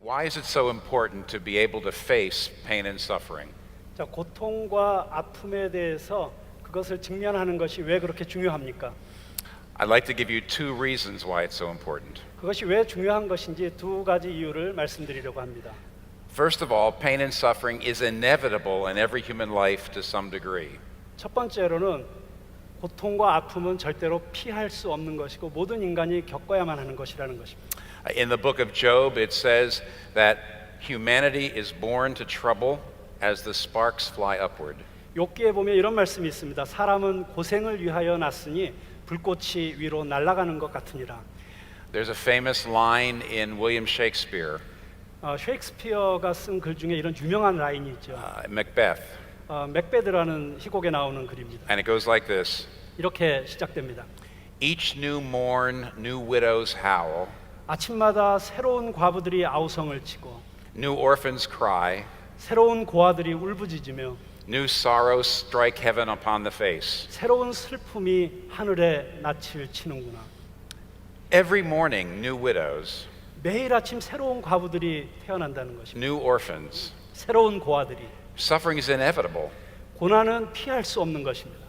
Why is it so important to be able to face pain and suffering? 자, 고통과 아픔에 대해서 그것을 직면하는 것이 왜 그렇게 중요합니까? I'd like to give you two reasons why it's so important. 그것이 왜 중요한 것인지 두 가지 이유를 말씀드리려고 합니다. First of all, pain and suffering is inevitable in every human life to some degree. 첫 번째로는 고통과 아픔은 절대로 피할 수 없는 것이고 모든 인간이 겪어야만 하는 것이라는 것입니다. In the book of Job, it says that humanity is born to trouble as the sparks fly upward. 욥기에 보면 이런 말씀이 있습니다. 사람은 고생을 위하여 났으니 불꽃이 위로 날아가는 것 같으니라. There's a famous line in William Shakespeare, 셰익스피어가 쓴 글 중에 이런 유명한 라인이 있죠. Macbeth, 맥베드라는 희곡에 나오는 글입니다. and it goes like this. 이렇게 시작됩니다. Each new morn, new widows howl, 아침마다 새로운 과부들이 아우성을 치고 new orphans cry, 새로운 고아들이 울부짖으며 new sorrows strike heaven upon the face. 새로운 슬픔이 하늘에 낯을 치는구나. Every morning, new widows, 매일 아침 새로운 과부들이 태어난다는 것입니다. new orphans. 새로운 고아들이. Suffering is inevitable. 고난은 피할 수 없는 것입니다.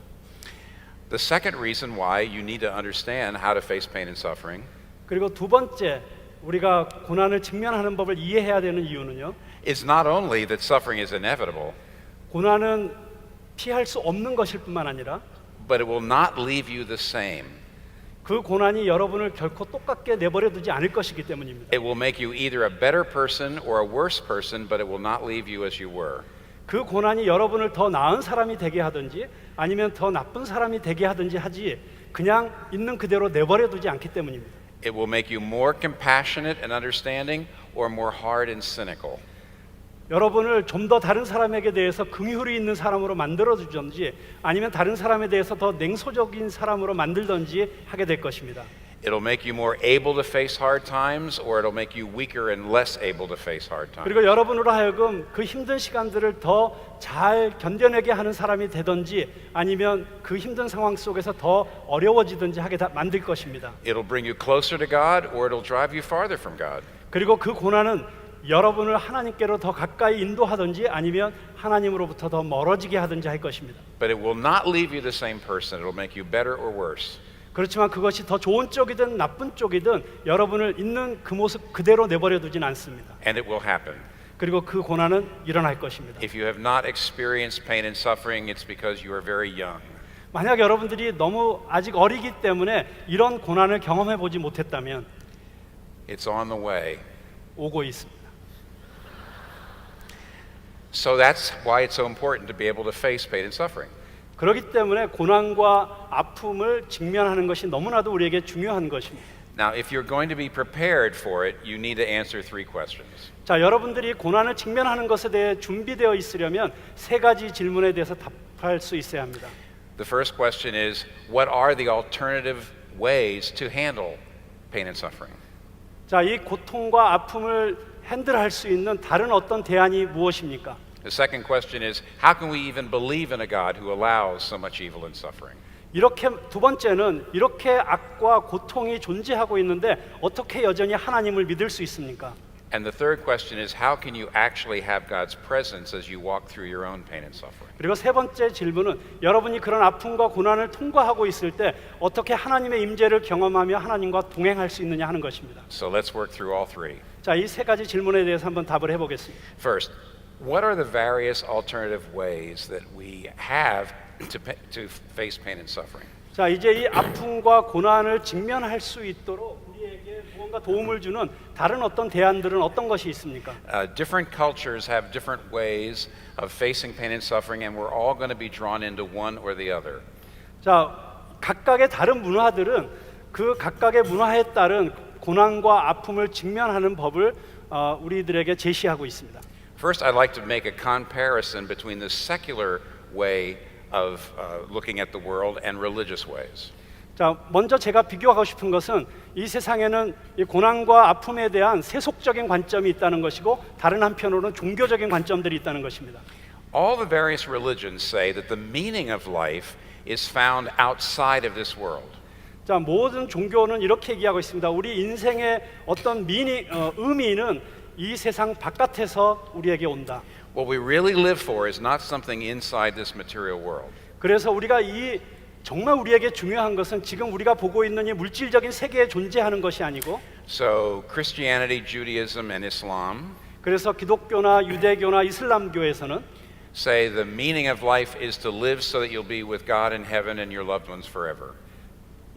The second reason why you need to understand how to face pain and suffering 그리고 두 번째 우리가 고난을 직면하는 법을 이해해야 되는 이유는요. is not only that suffering is inevitable, 고난은 피할 수 없는 것일 뿐만 아니라 but it will not leave you the same. 그 고난이 여러분을 결코 똑같게 내버려 두지 않을 것이기 때문입니다. It will make you either a better person or a worse person, but it will not leave you as you were. 그 고난이 여러분을 더 나은 사람이 되게 하든지 아니면 더 나쁜 사람이 되게 하든지 하지 그냥 있는 그대로 내버려 두지 않기 때문입니다. It will make you more compassionate and understanding or more hard and cynical. 여러분을 좀 더 다른 사람에게 대해서 긍휼이 있는 사람으로 만들어 주든지 아니면 다른 사람에 대해서 더 냉소적인 사람으로 만들든지 하게 될 것입니다. It'll make you more able to face hard times or it'll make you weaker and less able to face hard times. 그리고 여러분으로 하여금 그 힘든 시간들을 더 잘 견뎌내게 하는 사람이 되든지 아니면 그 힘든 상황 속에서 더 어려워지든지 하게 만들 것입니다. It'll bring you closer to God or it'll drive you farther from God. 그리고 그 고난은 여러분을 하나님께로 더 가까이 인도하든지 아니면 하나님으로부터 더 멀어지게 하든지 할 것입니다. But it will not leave you the same person. It'll make you better or worse. 그렇지만 그것이 더 좋은 쪽이든 나쁜 쪽이든 여러분을 있는 그 모습 그대로 내버려 두진 않습니다. And it will happen. 그리고 그 고난은 일어날 것입니다. If you have not experienced pain and suffering, it's because you are very young. 만약 여러분들이 너무 아직 어리기 때문에 이런 고난을 경험해 보지 못했다면 It's on the way. 오고 있습니다. So that's why it's so important to be able to face pain and suffering. 그렇기 때문에 고난과 아픔을 직면하는 것이 너무나도 우리에게 중요한 것입니다. Now, if you're going to be prepared for it, you need to answer three questions. 자, 여러분들이 고난을 직면하는 것에 대해 준비되어 있으려면 세 가지 질문에 대해서 답할 수 있어야 합니다. The first question is, what are the alternative ways to handle pain and suffering? 자, 이 고통과 아픔을 핸들할 수 있는 다른 어떤 대안이 무엇입니까? The second question is, how can we even believe in a God who allows so much evil and suffering? 이렇게 두 번째는 이렇게 악과 고통이 존재하고 있는데 어떻게 여전히 하나님을 믿을 수 있습니까? And the third question is, how can you actually have God's presence as you walk through your own pain and suffering? 그리고 세 번째 질문은 여러분이 그런 아픔과 고난을 통과하고 있을 때 어떻게 하나님의 임재를 경험하며 하나님과 동행할 수 있느냐 하는 것입니다. So let's work through all three. 자, 이 세 가지 질문에 대해서 한번 답을 해보겠습니다. First, what are the various alternative ways that we have to face pain and suffering? 자, 이제 이 아픔과 고난을 직면할 수 있도록 우리에게 무언가 도움을 주는 다른 어떤 대안들은 어떤 것이 있습니까? Different cultures have different ways of facing pain and suffering, and we're all going to be drawn into one or the other. 자, 각각의 다른 문화들은 그 각각의 문화에 따른 고난과 아픔을 직면하는 법을 우리들에게 제시하고 있습니다. First, I'd like to make a comparison between the secular way of looking at the world and religious ways. 자, 먼저 제가 비교하고 싶은 것은 이 세상에는 이 고난과 아픔에 대한 세속적인 관점이 있다는 것이고 다른 한편으로는 종교적인 관점들이 있다는 것입니다. All the various religions say that the meaning of life is found outside of this world. 자, 모든 종교는 이렇게 얘기하고 있습니다. 우리 인생의 어떤 의미는 이 세상 바깥에서 우리에게 온다. What we really live for is not something inside this material world. 그래서 우리가 정말 우리에게 중요한 것은 지금 우리가 보고 있는 이 물질적인 세계에 존재하는 것이 아니고, So Christianity, Judaism, and Islam 그래서 기독교나 유대교나 이슬람교에서는 say the meaning of life is to live so that you'll be with God in heaven and your loved ones forever.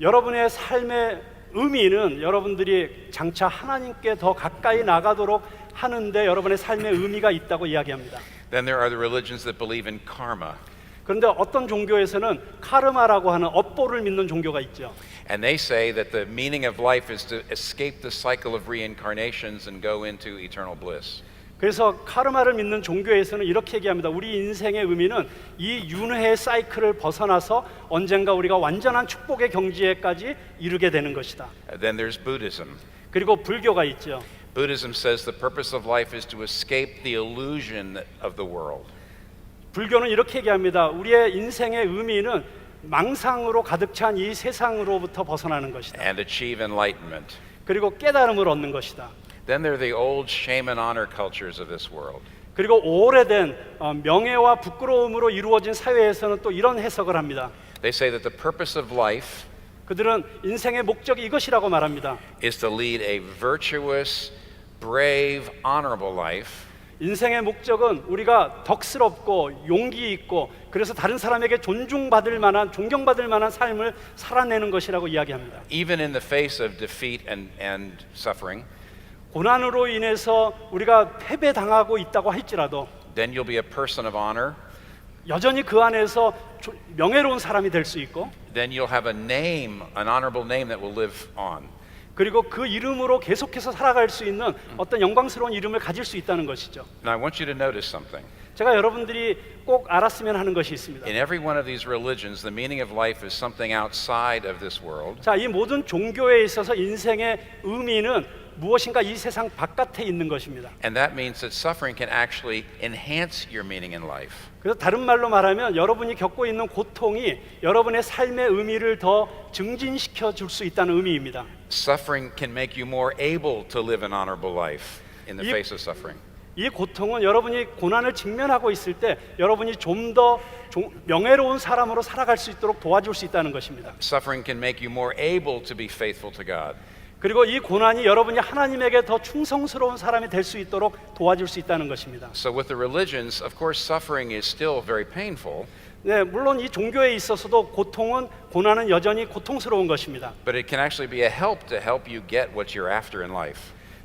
여러분의 삶의 의미는 여러분들이 장차 하나님께 더 가까이 나가도록 하는데 여러분의 삶의 의미가 있다고 이야기합니다. Then there are the religions that believe in karma. 그런데 어떤 종교에서는 카르마라고 하는 업보를 믿는 종교가 있죠. And they say that the meaning of life is to escape the cycle of reincarnations and go into eternal bliss. 그래서 카르마를 믿는 종교에서는 이렇게 얘기합니다. 우리 인생의 의미는 이 윤회의 사이클을 벗어나서 언젠가 우리가 완전한 축복의 경지에까지 이르게 되는 것이다. Then there's Buddhism. 그리고 불교가 있죠. Buddhism says the purpose of life is to escape the illusion of the world. 불교는 이렇게 얘기합니다. 우리의 인생의 의미는 망상으로 가득 찬 이 세상으로부터 벗어나는 것이다. And achieve enlightenment. 그리고 깨달음을 얻는 것이다. Then there are the old shame and honor cultures of this world. 그리고 오래된 명예와 부끄러움으로 이루어진 사회에서는 또 이런 해석을 합니다. They say that the purpose of life 그들은 인생의 목적이 이것이라고 말합니다. is to lead a virtuous, brave, honorable life. 인생의 목적은 우리가 덕스럽고 용기 있고 그래서 다른 사람에게 존중받을 만한, 존경받을 만한 삶을 살아내는 것이라고 이야기합니다. Even in the face of defeat and suffering, 고난으로 인해서 우리가 패배당하고 있다고 할지라도 then you'll be a person of honor. 여전히 그 안에서 명예로운 사람이 될 수 있고, Then you'll have a name, an honorable name that will live on. 그리고 그 이름으로 계속해서 살아갈 수 있는 어떤 영광스러운 이름을 가질 수 있다는 것이죠. Now I want you to notice something. 제가 여러분들이 꼭 알았으면 하는 것이 있습니다. In every one of these religions, the meaning of life is something outside of this world. 자, 이 모든 종교에 있어서 인생의 의미는 무엇인가 이 세상 바깥에 있는 것입니다. And that means that suffering can actually enhance your meaning in life. 그래서 다른 말로 말하면 여러분이 겪고 있는 고통이 여러분의 삶의 의미를 더 증진시켜 줄 수 있다는 의미입니다. Suffering can make you more able to live an honorable life in the 이- face of suffering. 이 고통은 여러분이 고난을 직면하고 있을 때 여러분이 좀 더 명예로운 사람으로 살아갈 수 있도록 도와줄 수 있다는 것입니다. Suffering can make you more able to be faithful to God. 그리고 이 고난이 여러분이 하나님에게 더 충성스러운 사람이 될 수 있도록 도와줄 수 있다는 것입니다. So with the religions, of course, suffering is still very painful, 네, 물론 이 종교에 있어서도 고난은 여전히 고통스러운 것입니다. but it can actually be a help to help you get what you're after in life.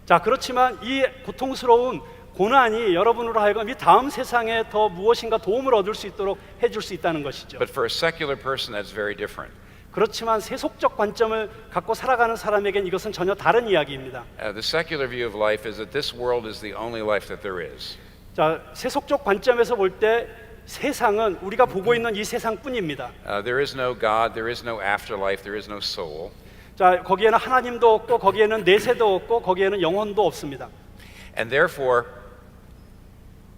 자, 그렇지만 이 고통스러운 고난이 여러분으로 하여금 이 다음 세상에 더 무엇인가 도움을 얻을 수 있도록 해줄 수 있다는 것이죠. But for a secular person, that's very different. 그렇지만 세속적 관점을 갖고 살아가는 사람에겐 이것은 전혀 다른 이야기입니다. The secular view of life is that this world is the only life that there is. 자, 세속적 관점에서 볼 때 세상은 우리가 보고 있는 이 세상뿐입니다. There is no God, there is no afterlife, there is no soul. 자, 거기에는 하나님도 없고 거기에는 내세도 없고 거기에는 영혼도 없습니다. And therefore,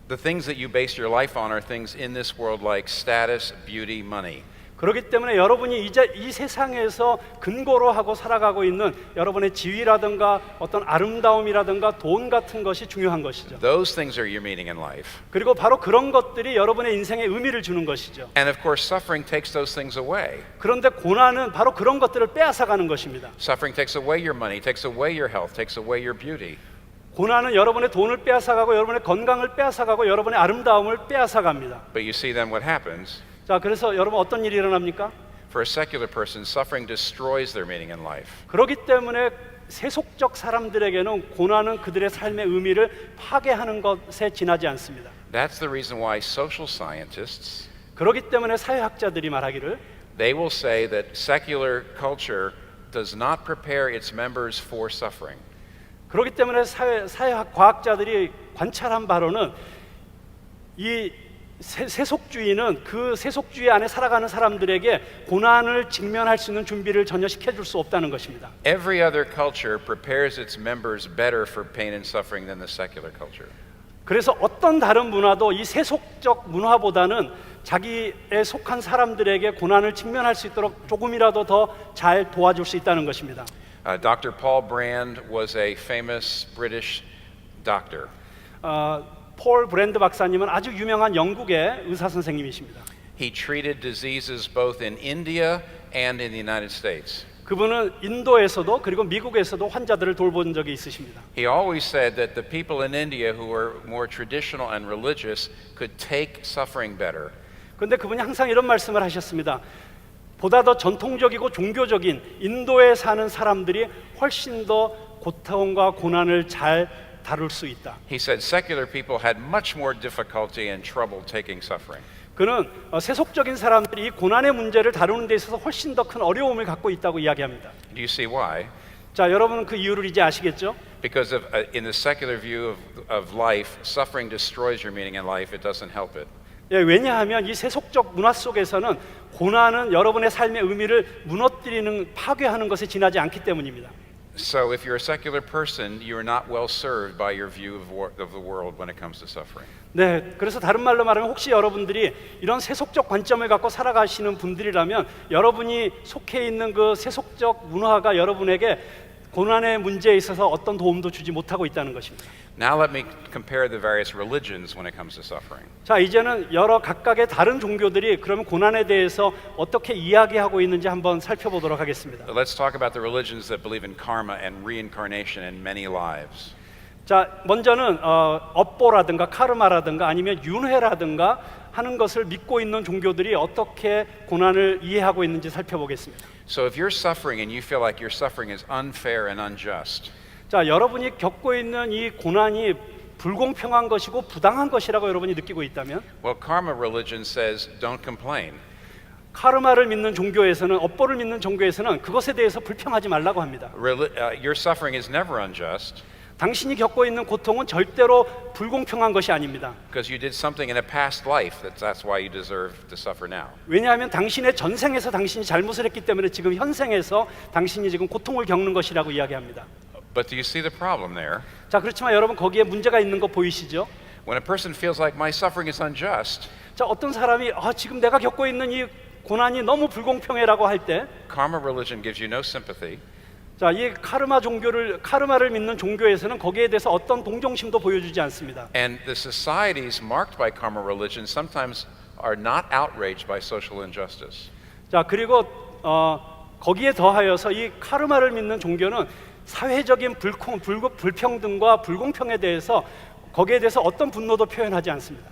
the things that you base your life on are things in this world like status, beauty, money. 그렇기 때문에 여러분이 이제 이 세상에서 근거로 하고 살아가고 있는 여러분의 지위라든가 어떤 아름다움이라든가 돈 같은 것이 중요한 것이죠. Those things are your meaning in life. 그리고 바로 그런 것들이 여러분의 인생에 의미를 주는 것이죠. And of course, suffering takes those things away. 그런데 고난은 바로 그런 것들을 빼앗아가는 것입니다. Suffering takes away your money, takes away your health, takes away your beauty. 고난은 여러분의 돈을 빼앗아가고 여러분의 건강을 빼앗아가고 여러분의 아름다움을 빼앗아갑니다. But you see then what happens. 자, 그래서 여러분 어떤 일이 일어납니까? For a secular person, suffering destroys their meaning in life. 그렇기 때문에 세속적 사람들에게는 고난은 그들의 삶의 의미를 파괴하는 것에 지나지 않습니다. That's the reason why social scientists, 그렇기 때문에 사회학자들이 말하기를 they will say that secular culture does not prepare its members for suffering. 그렇기 때문에 사회학 과학자들이 관찰한 바로는 이 세속주의는 그 세속주의 안에 살아가는 사람들에게 고난을 직면할 수 있는 준비를 전혀 시켜줄 수 없다는 것입니다. Every other culture prepares its members better for pain and suffering than the secular culture. 그래서 어떤 다른 문화도 이 세속적 문화보다는 자기에 속한 사람들에게 고난을 직면할 수 있도록 조금이라도 더 잘 도와줄 수 있다는 것입니다. Dr. Paul Brand was a famous British doctor. 폴 브랜드 박사님은 아주 유명한 영국의 의사 선생님이십니다. He treated diseases both in India and in the United States. 그분은 인도에서도 그리고 미국에서도 환자들을 돌본 적이 있으십니다. He always said that the people in India who were more traditional and religious could take suffering better. 그런데 그분이 항상 이런 말씀을 하셨습니다. 보다 더 전통적이고 종교적인 인도에 사는 사람들이 훨씬 더 고통과 고난을 잘 다룰 수 있다. He said secular people had much more difficulty and trouble taking suffering. 그는 세속적인 사람들이 이 고난의 문제를 다루는 데 있어서 훨씬 더 큰 어려움을 갖고 있다고 이야기합니다. Do you see why? 자, 여러분은 그 이유를 이제 아시겠죠? Because of, in the secular view of life, suffering destroys your meaning in life. It doesn't help it. 예, 왜냐하면 이 세속적 문화 속에서는 고난은 여러분의 삶의 의미를 무너뜨리는 파괴하는 것에 지나지 않기 때문입니다. So if you're a secular person, you are not well served by your view of the world when it comes to suffering. 네, 그래서 다른 말로 말하면 혹시 여러분들이 이런 세속적 관점을 갖고 살아가시는 분들이라면 여러분이 속해 있는 그 세속적 문화가 여러분에게 고난의 문제에 있어서 어떤 도움도 주지 못하고 있다는 것입니다. Now let me compare the various religions when it comes to suffering. 자, 이제는 여러 각각의 다른 종교들이 그러면 고난에 대해서 어떻게 이야기하고 있는지 한번 살펴보도록 하겠습니다. Let's talk about the religions that believe in karma and reincarnation in many lives. 자, 먼저는 업보라든가 카르마라든가 아니면 윤회라든가 하는 것을 믿고 있는 종교들이 어떻게 고난을 이해하고 있는지 살펴보겠습니다. So if you're suffering and you feel like your suffering is unfair and unjust, 자, 여러분이 겪고 있는 이 고난이 불공평한 것이고 부당한 것이라고 여러분이 느끼고 있다면 well, karma religion says don't complain. 카르마를 믿는 종교에서는 업보를 믿는 종교에서는 그것에 대해서 불평하지 말라고 합니다. Your suffering is never unjust 당신이 겪고 있는 고통은 절대로 불공평한 것이 아닙니다. because you did something in a past life. That's why you deserve to suffer now. 왜냐하면 당신의 전생에서 당신이 잘못을 했기 때문에 지금 현생에서 당신이 지금 고통을 겪는 것이라고 이야기합니다. But do you see the problem there? 자, 그렇지만 여러분 거기에 문제가 있는 거 보이시죠? When a person feels like my suffering is unjust, 자, 어떤 사람이 지금 내가 겪고 있는 이 고난이 너무 불공평해라고 할 때 karma religion gives you no sympathy. 자, 이 카르마를 믿는 종교에서는 거기에 대해서 어떤 동정심도 보여주지 않습니다. And the societies marked by karma religion sometimes are not outraged by social injustice. 자, 그리고 거기에 더하여서 이 카르마를 믿는 종교는 사회적인 불평등과 불공평에 대해서 거기에 대해서 어떤 분노도 표현하지 않습니다.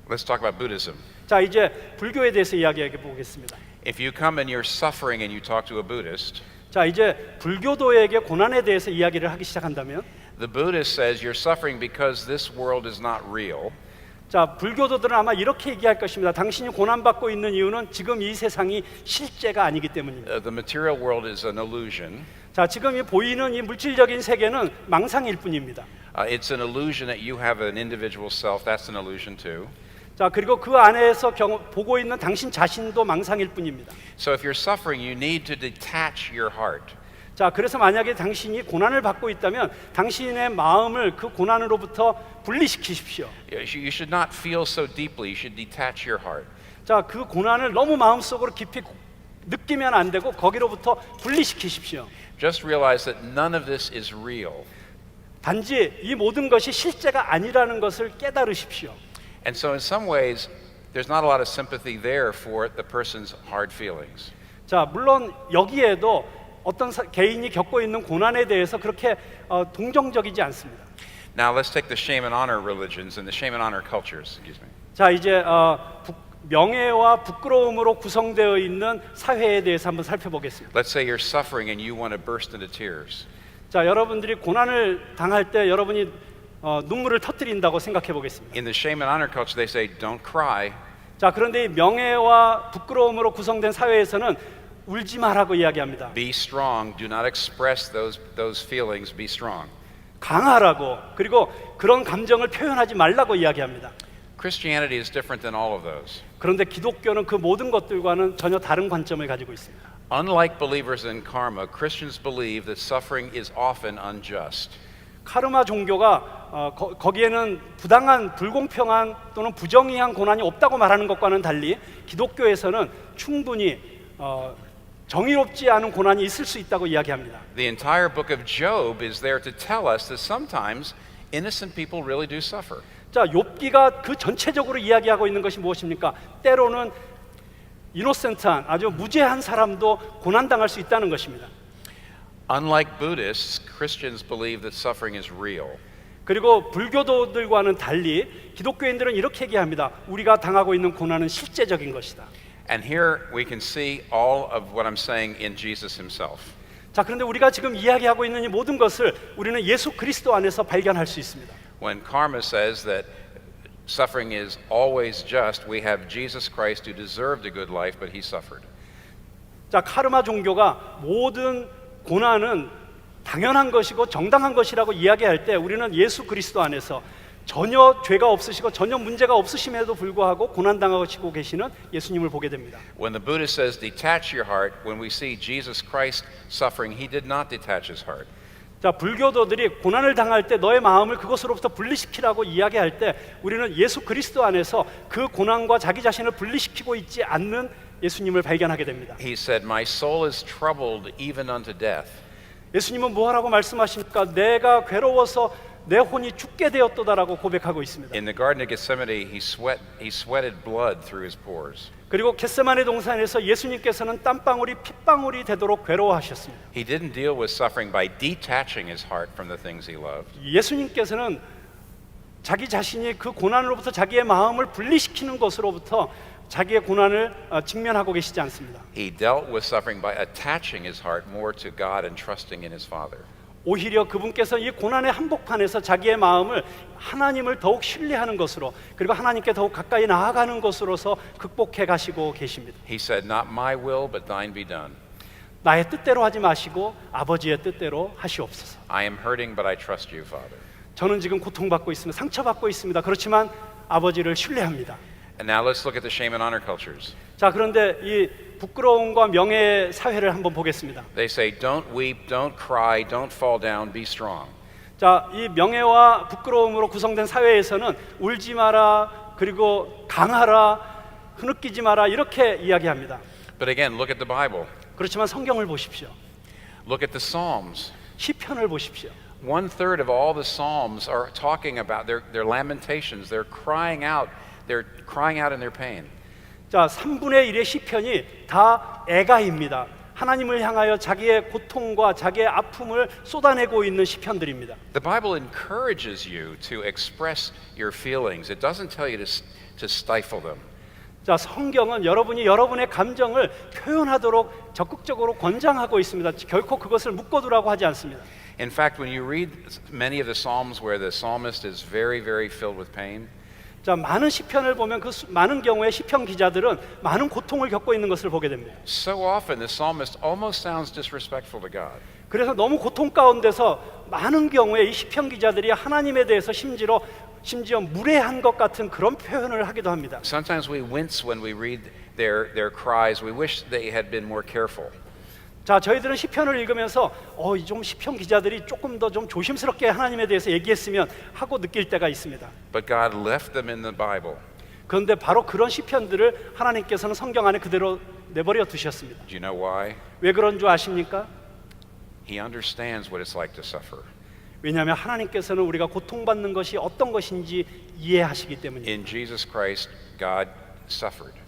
Let's talk about Buddhism. 자, 이제 불교에 대해서 이야기해 보겠습니다. If you come and you're suffering and you talk to a Buddhist, 자, 이제 불교도에게 고난에 대해서 이야기를 하기 시작한다면 the Buddhist says you're suffering because this world is not real. 자, 불교도들은 아마 이렇게 얘기할 것입니다. 당신이 고난받고 있는 이유는 지금 이 세상이 실제가 아니기 때문입니다. The material world is an illusion. 자, 지금 이 보이는 이 물질적인 세계는 망상일 뿐입니다. It's an illusion that you have an individual self. That's an illusion too. 자, 그리고 그 안에서 보고 있는 당신 자신도 망상일 뿐입니다. So if you're suffering, you need to detach your heart. 자, 그래서 만약에 당신이 고난을 받고 있다면 당신의 마음을 그 고난으로부터 분리시키십시오. You should not feel so deeply. You should detach your heart. 자, 그 고난을 너무 마음속으로 깊이 느끼면 안 되고 거기로부터 분리시키십시오. Just realize that none of this is real. 단지 이 모든 것이 실제가 아니라는 것을 깨달으십시오. And so in some ways, there's not a lot of sympathy there for the person's hard feelings. 자, 물론 여기에도 어떤 개인이 겪고 있는 고난에 대해서 그렇게 동정적이지 않습니다. Now let's take the shame and honor religions and the shame and honor cultures. Excuse me. 자, 이제 명예와 부끄러움으로 구성되어 있는 사회에 대해서 한번 살펴보겠습니다. Let's say you're suffering and you want to burst into tears. 자, 여러분들이 고난을 당할 때 여러분이 눈물을 터뜨린다고 생각해 보겠습니다. In the shame and honor culture, they say, don't cry. 자, 그런데 이 명예와 부끄러움으로 구성된 사회에서는 울지 마라고 이야기합니다. Be strong. Do not express those feelings. Be strong. 강하라고, 그리고 그런 감정을 표현하지 말라고 이야기합니다. Christianity is different than all of those. 그런데 기독교는 그 모든 것들과는 전혀 다른 관점을 가지고 있습니다. Unlike believers in karma, Christians believe that suffering is often unjust. 카르마 종교가 거기에는 부당한, 불공평한 또는 부정의한 고난이 없다고 말하는 것과는 달리 기독교에서는 충분히 정의롭지 않은 고난이 있을 수 있다고 이야기합니다. The entire book of Job is there to tell us that sometimes innocent people really do suffer. 자, 욥기가 그 전체적으로 이야기하고 있는 것이 무엇입니까? 때로는 이노센트한 아주 무죄한 사람도 고난당할 수 있다는 것입니다. Unlike Buddhists, Christians believe that suffering is real. 그리고 불교도들과는 달리 기독교인들은 이렇게 얘기합니다. 우리가 당하고 있는 고난은 실제적인 것이다. And here we can see all of what I'm saying in Jesus himself. 자, 그런데 우리가 지금 이야기하고 있는 이 모든 것을 우리는 예수 그리스도 안에서 발견할 수 있습니다. When karma says that suffering is always just, we have Jesus Christ who deserved a good life, but he suffered. 자, 카르마 종교가 모든 고난은 당연한 것이고 정당한 것이라고 이야기할 때 우리는 예수 그리스도 안에서 전혀 죄가 없으시고 전혀 문제가 없으심에도 불구하고 고난당하시고 계시는 예수님을 보게 됩니다. When the Buddha says detach your heart, when we see Jesus Christ suffering, he did not detach his heart. 자, 불교도들이 고난을 당할 때 너의 마음을 그것으로부터 분리시키라고 이야기할 때 우리는 예수 그리스도 안에서 그 고난과 자기 자신을 분리시키고 있지 않는 예수님을 발견하게 됩니다. He said, "My soul is troubled even unto death." 예수님은 뭐라고 말씀하십니까? 내가 괴로워서 내 혼이 죽게 되었도다라고 고백하고 있습니다. In the Garden of Gethsemane, he sweated blood through his pores. 그리고 겟세마네 동산에서 예수님께서는 땀방울이 핏방울이 되도록 괴로워하셨습니다. He didn't deal with suffering by detaching his heart from the things he loved. 예수님께서는 자기 자신이 그 고난으로부터 자기의 마음을 분리시키는 것으로부터 자기의 고난을 직면하고 계시지 않습니다. He dealt with suffering by attaching his heart more to God and trusting in his Father. 오히려 그분께서 이 고난의 한복판에서 자기의 마음을 하나님을 더욱 신뢰하는 것으로 그리고 하나님께 더욱 가까이 나아가는 것으로서 극복해 가시고 계십니다. He said, "Not my will, but thine be done." 나의 뜻대로 하지 마시고 아버지의 뜻대로 하시옵소서. I am hurting, but I trust you, Father. 저는 지금 고통받고 있습니다. 상처받고 있습니다. 그렇지만 아버지를 신뢰합니다. And now let's look at the shame and honor cultures. 자, 그런데 이 부끄러움과 명예 사회를 한번 보겠습니다. They say, "Don't weep, don't cry, don't fall down, be strong." 자, 이 명예와 부끄러움으로 구성된 사회에서는 울지 마라, 그리고 강하라, 흐느끼지 마라 이렇게 이야기합니다. But again, look at the Bible. 그렇지만 성경을 보십시오. Look at the Psalms. 시편을 보십시오. 1/3 of all the Psalms are talking about their lamentations. They're crying out in their pain. 자, 3분의 1의 시편이 다 애가입니다. 하나님을 향하여 자기의 고통과 자기의 아픔을 쏟아내고 있는 시편들입니다. The Bible encourages you to express your feelings. It doesn't tell you to stifle them. 자, 성경은 여러분이 여러분의 감정을 표현하도록 적극적으로 권장하고 있습니다. 결코 그것을 묶어두라고 하지 않습니다. In fact, when you read many of the Psalms where the psalmist is very, very filled with pain, 자, 많은 시편을 보면 그 많은 경우에 시편 기자들은 많은 고통을 겪고 있는 것을 보게 됩니다. so often the psalmist almost sounds disrespectful to God. 그래서 너무 고통 가운데서 많은 경우에 이 시편 기자들이 하나님에 대해서 심지어 무례한 것 같은 그런 표현을 하기도 합니다. Sometimes we wince when we read their cries. We wish they had been more careful. 자, 저희들은 시편을 읽으면서 좀 시편 기자들이 조금 더 좀 조심스럽게 하나님에 대해서 얘기했으면 하고 느낄 때가 있습니다. But God left them in the Bible. 그런데 바로 그런 시편들을 하나님께서는 성경 안에 그대로 내버려 두셨습니다. Do you know why? 왜 그런 줄 아십니까? He understands what it's like to suffer. 왜냐하면 하나님께서는 우리가 고통받는 것이 어떤 것인지 이해하시기 때문입니다. In Jesus Christ, God suffered.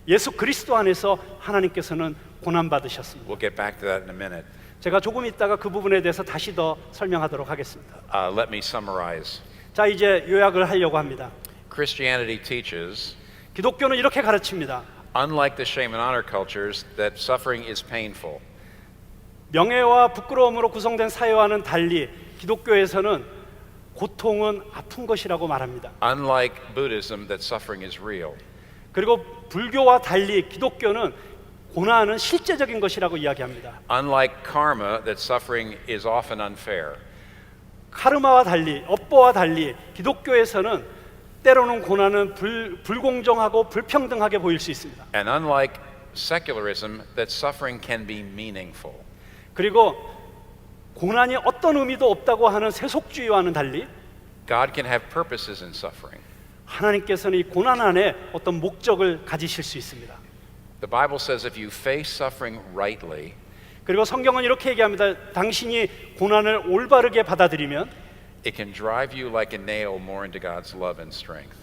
예수 그리스도 안에서 하나님께서는 고난받으셨습니다. We'll get back to that in a minute. 제가 조금 있다가 그 부분에 대해서 다시 더 설명하도록 하겠습니다. Let me summarize. 자, 이제 요약을 하려고 합니다. Christianity teaches, 기독교는 이렇게 가르칩니다. unlike the shame and honor cultures, that suffering is painful. 명예와 부끄러움으로 구성된 사회와는 달리 기독교에서는 고통은 아픈 것이라고 말합니다. Unlike Buddhism, that suffering is real. 그리고 불교와 달리 기독교는 고난은 실제적인 것이라고 이야기합니다. Unlike karma, that suffering is often unfair. 카르마와 달리, 업보와 달리 기독교에서는 때로는 고난은 불공정하고 불평등하게 보일 수 있습니다. And unlike secularism, that suffering can be meaningful. 그리고 고난이 어떤 의미도 없다고 하는 세속주의와는 달리 God can have purposes in suffering. 하나님께서는 이 고난 안에 어떤 목적을 가지실 수 있습니다. The Bible says if you face suffering rightly, 그리고 성경은 이렇게 얘기합니다. 당신이 고난을 올바르게 받아들이면 it can drive you like a nail more into God's love and strength.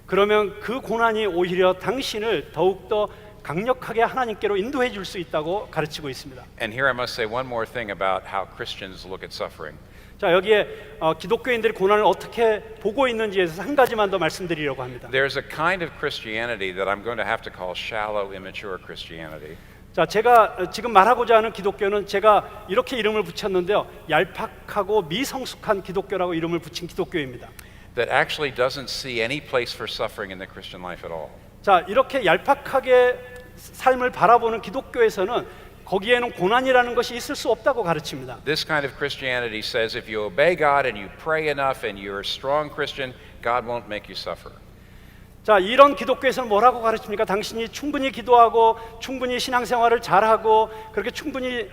그러면 그 고난이 오히려 당신을 더욱더 강력하게 하나님께로 인도해 줄 수 있다고 가르치고 있습니다. And here I must say one more thing about how Christians look at suffering. 자, 여기에 기독교인들이 고난을 어떻게 보고 있는지에서 한 가지만 더 말씀드리려고 합니다. There's a kind of Christianity that I'm going to have to call shallow, immature Christianity. 자, 제가 지금 말하고자 하는 기독교는 제가 이렇게 이름을 붙였는데요. 얄팍하고 미성숙한 기독교라고 이름을 붙인 기독교입니다. That actually doesn't see any place for suffering in the Christian life at all. 자, 이렇게 얄팍하게 삶을 바라보는 기독교에서는 거기에는 고난이라는 것이 있을 수 없다고 가르칩니다. This kind of Christianity says if you obey God and you pray enough and you're a strong Christian, God won't make you suffer. 자, 이런 기독교에서는 뭐라고 가르칩니까? 당신이 충분히 기도하고 충분히 신앙생활을 잘하고 그렇게 충분히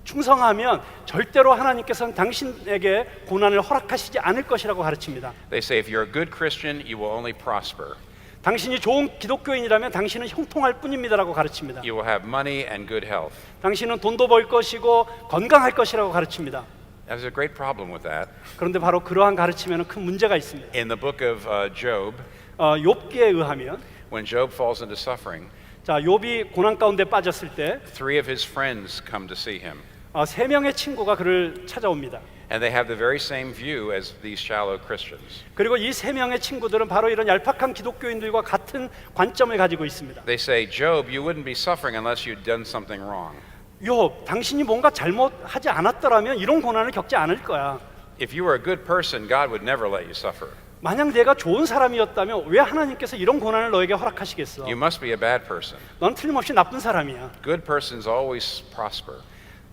충성하면 절대로 하나님께서는 당신에게 고난을 허락하시지 않을 것이라고 가르칩니다. They say if you're a good Christian, you will only prosper. 당신이 좋은 기독교인이라면 당신은 형통할 뿐입니다라고 가르칩니다. You will have money and good health. 당신은 돈도 벌 것이고 건강할 것이라고 가르칩니다. There's a great problem with that. 그런데 바로 그러한 가르침에는 큰 문제가 있습니다. In the book of Job, 욥기에 의하면 when Job falls into suffering, 자, 욥이 고난 가운데 빠졌을 때 3 of his friends come to see him. 3명의 친구가 그를 찾아옵니다. And they have the very same view as these shallow Christians. 그리고 이 3명의 친구들은 바로 이런 얄팍한 기독교인들과 같은 관점을 가지고 있습니다. They say, Job, you wouldn't be suffering unless you'd done something wrong. 욥, 당신이 뭔가 잘못하지 않았더라면 이런 고난을 겪지 않을 거야. If you were a good person, God would never let you suffer. 만약 내가 좋은 사람이었다면 왜 하나님께서 이런 고난을 너에게 허락하시겠어? You must be a bad person. 넌 틀림없이 나쁜 사람이야. Good persons always prosper.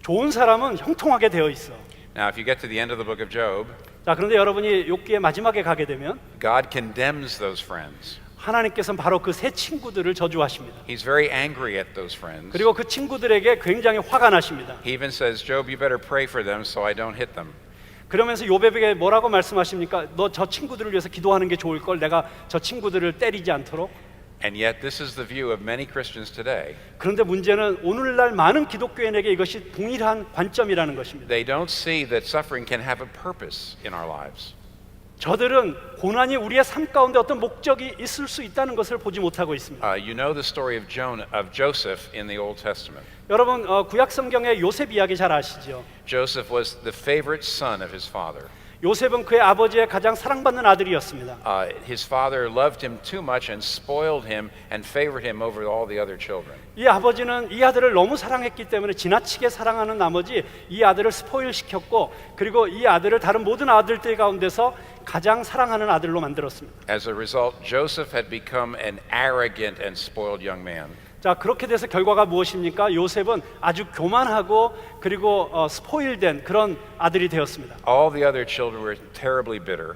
좋은 사람은 형통하게 되어 있어. Now, if you get to the end of the book of Job, 자, 그런데 여러분이 욥기의 마지막에 가게 되면 God condemns those friends. 하나님께서는 바로 그 세 친구들을 저주하십니다. He's very angry at those friends. 그리고 그 친구들에게 굉장히 화가 나십니다. He even says, Job, you better pray for them so I don't hit them. 그러면서 욥에게 뭐라고 말씀하십니까? 너 저 친구들을 위해서 기도하는 게 좋을 걸. 내가 저 친구들을 때리지 않도록. And yet, this is the view of many Christians today. 그런데 문제는 오늘날 많은 기독교인에게 이것이 동일한 관점이라는 것입니다. They don't see that suffering can have a purpose in our lives. 저들은 고난이 우리의 삶 가운데 어떤 목적이 있을 수 있다는 것을 보지 못하고 있습니다. You know the story of Joseph in the Old Testament. 여러분 구약 성경의 요셉 이야기 잘 아시죠? Joseph was the favorite son of his father. 요셉은 그의 아버지의 가장 사랑받는 아들이었습니다. His father loved him too much and spoiled him and favored him over all the other children. 이 아버지는 이 아들을 너무 사랑했기 때문에 지나치게 사랑하는 나머지 이 아들을 스포일 시켰고 그리고 이 아들을 다른 모든 아들들 가운데서 가장 사랑하는 아들로 만들었습니다. As a result, Joseph had become an arrogant and spoiled young man. 자, 그렇게 돼서 결과가 무엇입니까? 요셉은 아주 교만하고 그리고 스포일된 그런 아들이 되었습니다. All the other children were terribly bitter.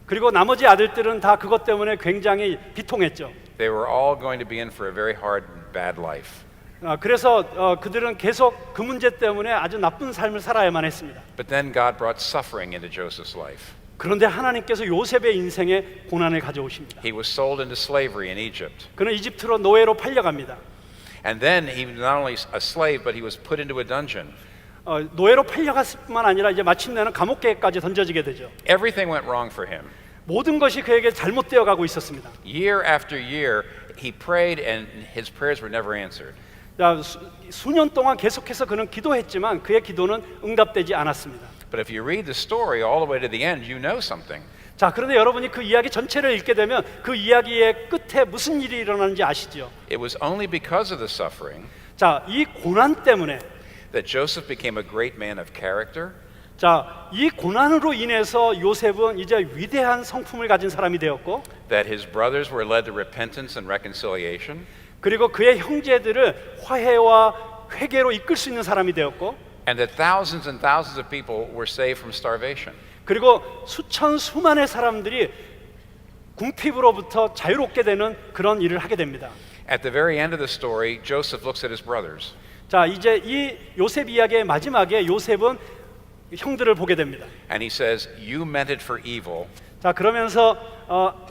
그리고 나머지 아들들은 다 그것 때문에 굉장히 비통했죠. They were all going to be in for a very hard and bad life. 그래서 그들은 계속 그 문제 때문에 아주 나쁜 삶을 살아야만 했습니다. But then God brought suffering into Joseph's life. 그런데 하나님께서 요셉의 인생에 고난을 가져오십니다. He was sold into slavery in Egypt. 그는 이집트로 노예로 팔려갑니다. And then he was not only a slave, but he was put into a dungeon. 노예로 팔려갔을 뿐만 아니라 이제 마침내는 감옥계까지 던져지게 되죠. Everything went wrong for him. 모든 것이 그에게 잘못되어 가고 있었습니다. Year after year, he prayed and his prayers were never answered. 자, 수년 동안 계속해서 그는 기도했지만 그의 기도는 응답되지 않았습니다. But if you read the story all the way to the end, you know something. 자, 그런데 여러분이 그 이야기 전체를 읽게 되면 그 이야기의 끝에 무슨 일이 일어나는지 아시죠? It was only because of the suffering 자, 이 고난 때문에 that Joseph became a great man of character. 자, 이 고난으로 인해서 요셉은 이제 위대한 성품을 가진 사람이 되었고 That his brothers were led to repentance and reconciliation. 그리고 그의 형제들을 화해와 회개로 이끌 수 있는 사람이 되었고 And that thousands and thousands of people were saved from starvation. 그리고 수만의 사람들이 궁핍으로부터 자유롭게 되는 그런 일을 하게 됩니다. At the very end of the story, Joseph looks at his brothers. 자, 이제 이 요셉 이야기의 마지막에 요셉은 형들을 보게 됩니다. And he says, "You meant it for evil, 자, 그러면서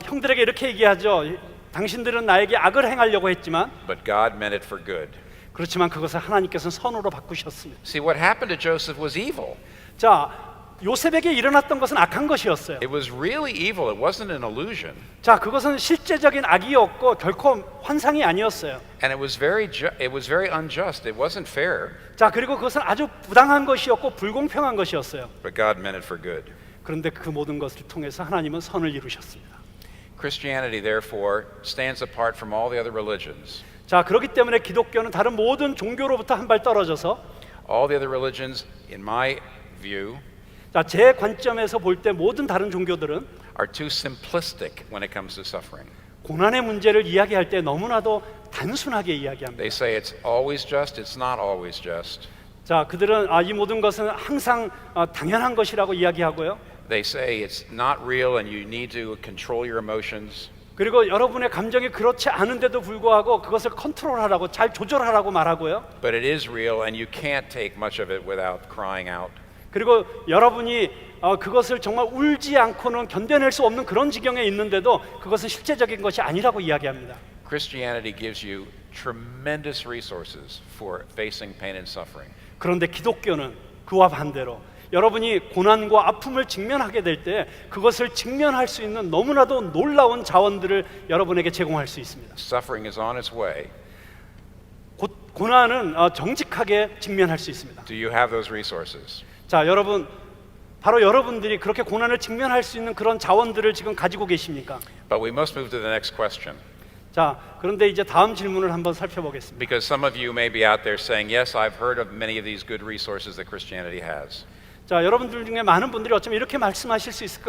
형들에게 이렇게 얘기하죠. 당신들은 나에게 악을 행하려고 했지만 but God meant it for good." 그렇지만 그것을 하나님께서는 선으로 바꾸셨습니다. See, what happened to Joseph was evil. 자, 요셉에게 일어났던 것은 악한 것이었어요. It was really evil. It wasn't an illusion. 자, 그것은 실제적인 악이었고 결코 환상이 아니었어요. And it was very unjust. It wasn't fair, 자, 그리고 그것은 아주 부당한 것이었고 불공평한 것이었어요. but God meant it for good. 그런데 그 모든 것을 통해서 하나님은 선을 이루셨습니다. Christianity, therefore, stands apart from all the other religions. 자, 그렇기 때문에 기독교는 다른 모든 종교로부터 한 발 떨어져서 All the other religions, in my view, 자, 제 관점에서 볼 때 모든 다른 종교들은 are too simplistic when it comes to suffering. 고난의 문제를 이야기할 때 너무나도 단순하게 이야기합니다. They say it's always just, it's not always just. 자, 그들은 이 모든 것은 항상 당연한 것이라고 이야기하고요. They say it's not real and you need to control your emotions. 그리고 여러분의 감정이 그렇지 않은데도 불구하고 그것을 컨트롤하라고 잘 조절하라고 말하고요. But it is real and you can't take much of it without crying out. 그리고 여러분이 그것을 정말 울지 않고는 견뎌낼 수 없는 그런 지경에 있는데도 그것은 실제적인 것이 아니라고 이야기합니다. Christianity gives you tremendous resources for facing pain and suffering. 그런데 기독교는 그와 반대로 여러분이 고난과 아픔을 직면하게 될 때 그것을 직면할 수 있는 너무나도 놀라운 자원들을 여러분에게 제공할 수 있습니다. Suffering is on its way. 고난은 정직하게 직면할 수 있습니다. Do you have those resources? 자, 여러분, 바로 여러분들이 그렇게 고난을 직면할 수 있는 그런 자원들을 지금 가지고 계십니까? But we must move to the next question. 자, 그런데 이제 다음 질문을 한번 살펴보겠습니다. Because some of you may be out there saying, yes, I've heard of many of these good resources that Christianity has. 자, 여러분들 중에 많은 분들이 어쩌면 이렇게 말씀하실 수 있을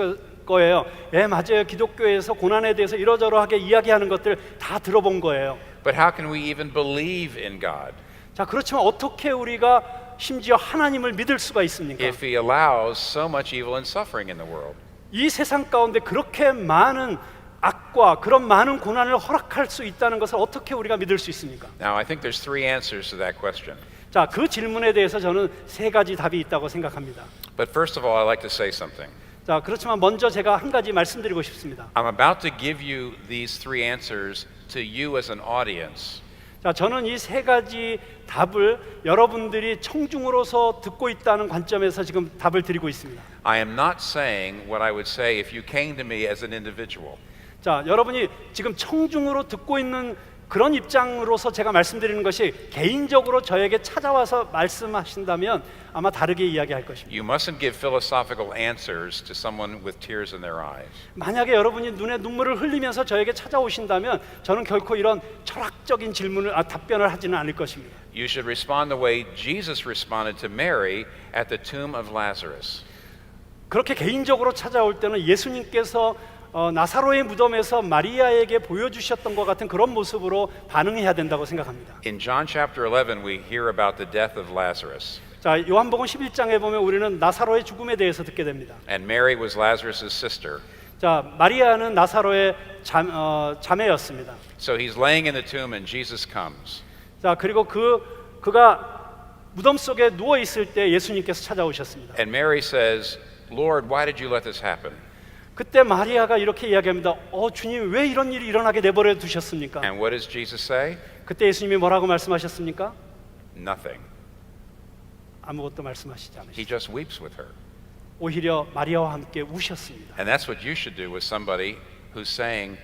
거예요. 예, 맞아요. 기독교에서 고난에 대해서 이러저러하게 이야기하는 것들 다 들어본 거예요. But how can we even believe in God 자, 그렇지만 어떻게 우리가 심지어 하나님을 믿을 수가 있습니까? if He allows so much evil and suffering in the world? 이 세상 가운데 그렇게 많은 악과 그런 많은 고난을 허락할 수 있다는 것을 어떻게 우리가 믿을 수 있습니까? Now, I think there's three answers to that question. 자, 그 질문에 대해서 저는 세 가지 답이 있다고 생각합니다. But first of all, I'd like to say something. 자, 그렇지만 먼저 제가 한 가지 말씀드리고 싶습니다. I'm about to give you these three answers to you as an audience. 자, 저는 이 세 가지 답을 여러분들이 청중으로서 듣고 있다는 관점에서 지금 답을 드리고 있습니다. I am not saying what I would say if you came to me as an individual. 자, 여러분이 지금 청중으로 듣고 있는 그런 입장으로서 제가 말씀드리는 것이 개인적으로 저에게 찾아와서 말씀하신다면 아마 다르게 이야기할 것입니다. You mustn't give philosophical answers to someone with tears in their eyes. 만약에 여러분이 눈에 눈물을 흘리면서 저에게 찾아오신다면 저는 결코 이런 철학적인 답변을 하지는 않을 것입니다. You should respond the way Jesus responded to Mary at the tomb of Lazarus. 그렇게 개인적으로 찾아올 때는 예수님께서 나사로의 무덤에서 마리아에게 보여주셨던 것 같은 그런 모습으로 반응해야 된다고 생각합니다. In John chapter 11, we hear about the death of Lazarus. 자, 요한복음 11장에 보면 우리는 나사로의 죽음에 대해서 듣게 됩니다. And Mary was Lazarus' sister. 자, 마리아는 나사로의 자매였습니다. So he's laying in the tomb and Jesus comes. 자, 그리고 그가 무덤 속에 누워 있을 때 예수님께서 찾아오셨습니다. And Mary says, Lord, why did you let this happen? 그때 마리아가 이렇게 이야기합니다. 주님, 왜 이런 일이 일어나게 내버려 두셨습니까? And what does Jesus say? 그때 예수님이 뭐라고 말씀하셨습니까? Nothing. 아무것도 말씀하시지 He 않으셨습니다. just weeps with her. 오히려 마리아와 함께 우셨습니다. And that's what you should do with somebody who's saying,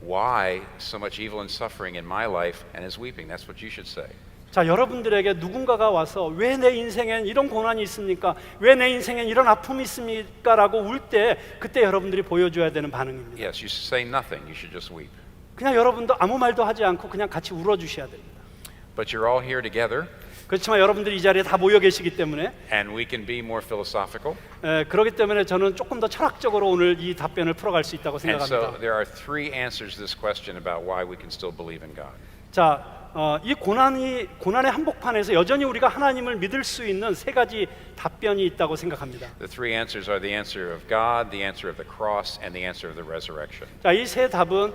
why so much evil and suffering in my life and is weeping? That's what you should say. 자, 여러분들에게 누군가가 와서 왜 내 인생엔 이런 고난이 있습니까? 왜 내 인생엔 이런 아픔이 있습니까? 라고 울 때 그때 여러분들이 보여줘야 되는 반응입니다. Yes, you should say nothing. You should just weep. 그냥 여러분도 아무 말도 하지 않고 그냥 같이 울어주셔야 됩니다. But you're all here together, 그렇지만 여러분들이 이 자리에 다 모여 계시기 때문에 and we can be more philosophical. 그렇기 때문에 저는 조금 더 철학적으로 오늘 이 답변을 풀어갈 수 있다고 And so 생각합니다. there are three answers to this question about why we can still believe in God. 자, 이 고난의 한복판에서 여전히 우리가 하나님을 믿을 수 있는 세 가지 답변이 있다고 생각합니다. The three answers are the answer of God, the answer of the cross, and the answer of the resurrection. 자, 이 세 답은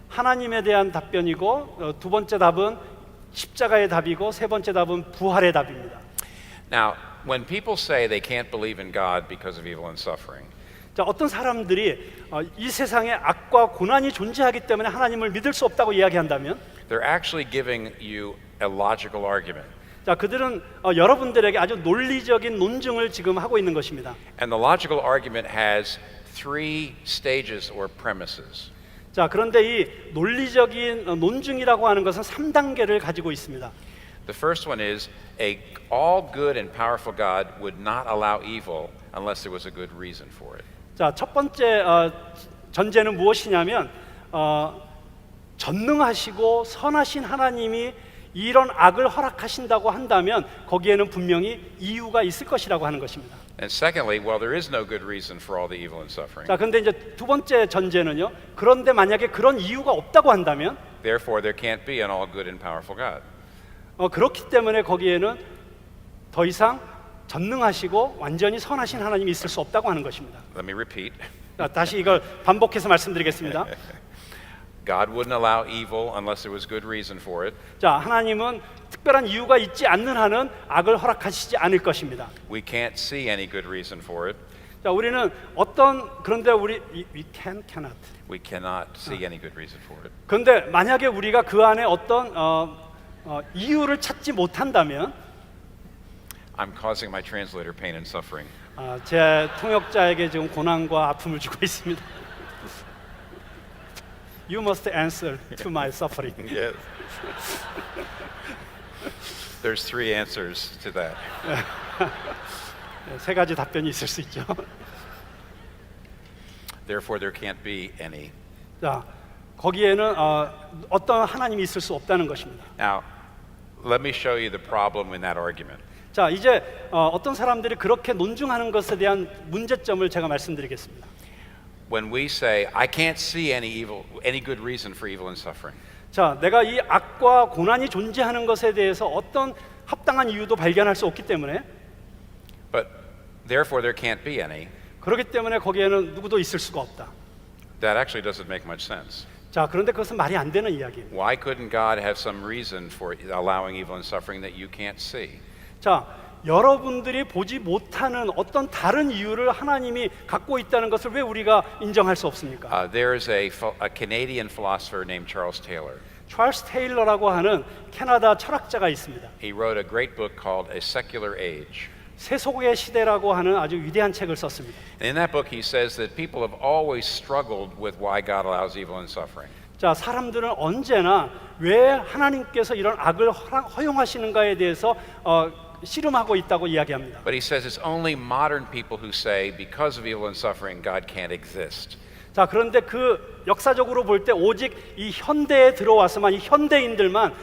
하나님에 대한 답변이고 두 번째 답은 십자가의 답이고 세 번째 답은 부활의 답입니다. Now, when people say they can't believe in God because of evil and suffering, 자, 어떤 사람들이 이 세상에 악과 고난이 존재하기 때문에 하나님을 믿을 수 없다고 이야기한다면 they're actually giving you a logical argument. 자, 그들은 여러분들에게 아주 논리적인 논증을 지금 하고 있는 것입니다. And the logical argument has three stages or premises. 자, 그런데 이 논리적인 논증이라고 하는 것은 3단계를 가지고 있습니다. The first one is a all good and powerful God would not allow evil unless there was a good reason for it. 자, 첫 번째 전제는 무엇이냐면 전능하시고 선하신 하나님이 이런 악을 허락하신다고 한다면 거기에는 분명히 이유가 있을 것이라고 하는 것입니다. And secondly, well, there is no good reason for all the evil and suffering. 자, 그런데 이제 두 번째 전제는요. 그런데 만약에 그런 이유가 없다고 한다면 Therefore, there can't be an all good and powerful God. 그렇기 때문에 거기에는 더 이상 전능하시고 완전히 선하신 하나님이 있을 수 없다고 하는 것입니다. Let me repeat. 자, 다시 이걸 반복해서 말씀드리겠습니다. God wouldn't allow evil unless there was good reason for it. 자, 하나님은 특별한 이유가 있지 않는 한은 악을 허락하시지 않을 것입니다. We can't see any good reason for it. 자, 우리는 그런데 we cannot. We cannot see any good reason for it. 그런데 만약에 우리가 그 안에 어떤 이유를 찾지 못한다면 I'm causing my translator pain and suffering. 제 통역자에게 지금 고난과 아픔을 주고 있습니다. You must answer to my suffering. Yes. There's three answers to that. 세 가지 답변이 있을 수 있죠. Therefore, there can't be any. 자, 거기에는 어떤 하나님이 있을 수 없다는 것입니다. Now, let me show you the problem in that argument. 자, 이제 어떤 사람들이 그렇게 논증하는 것에 대한 문제점을 제가 말씀드리겠습니다. When we say, I can't see any good reason for evil and suffering. 자, 내가 이 악과 고난이 존재하는 것에 대해서 어떤 합당한 이유도 발견할 수 없기 때문에 But therefore, there can't be any. 그렇기 때문에 거기에는 누구도 있을 수가 없다. That actually doesn't make much sense. 자, 그런데 그것은 말이 안 되는 이야기입니다. Why couldn't God have some reason for allowing evil and suffering that you can't see? 자, 여러분들이 보지 못하는 어떤 다른 이유를 하나님이 갖고 있다는 것을 왜 우리가 인정할 수 없습니까? There is a Canadian philosopher named Charles Taylor. 찰스 테일러라고 하는 캐나다 철학자가 있습니다. He wrote a great book called A Secular Age. 세속의 시대라고 하는 아주 위대한 책을 썼습니다. And in that book, he says that people have always struggled with why God allows evil and suffering. 자, 사람들은 언제나 왜 하나님께서 이런 악을 허용하시는가에 대해서 씨름하고 있다고 이야기합니다. But he says it's only modern people who say because of evil and suffering, God can't exist. 자, 그런데 그 역사적으로 볼 때 오직 이 현대에 들어와서만 이 현대인들만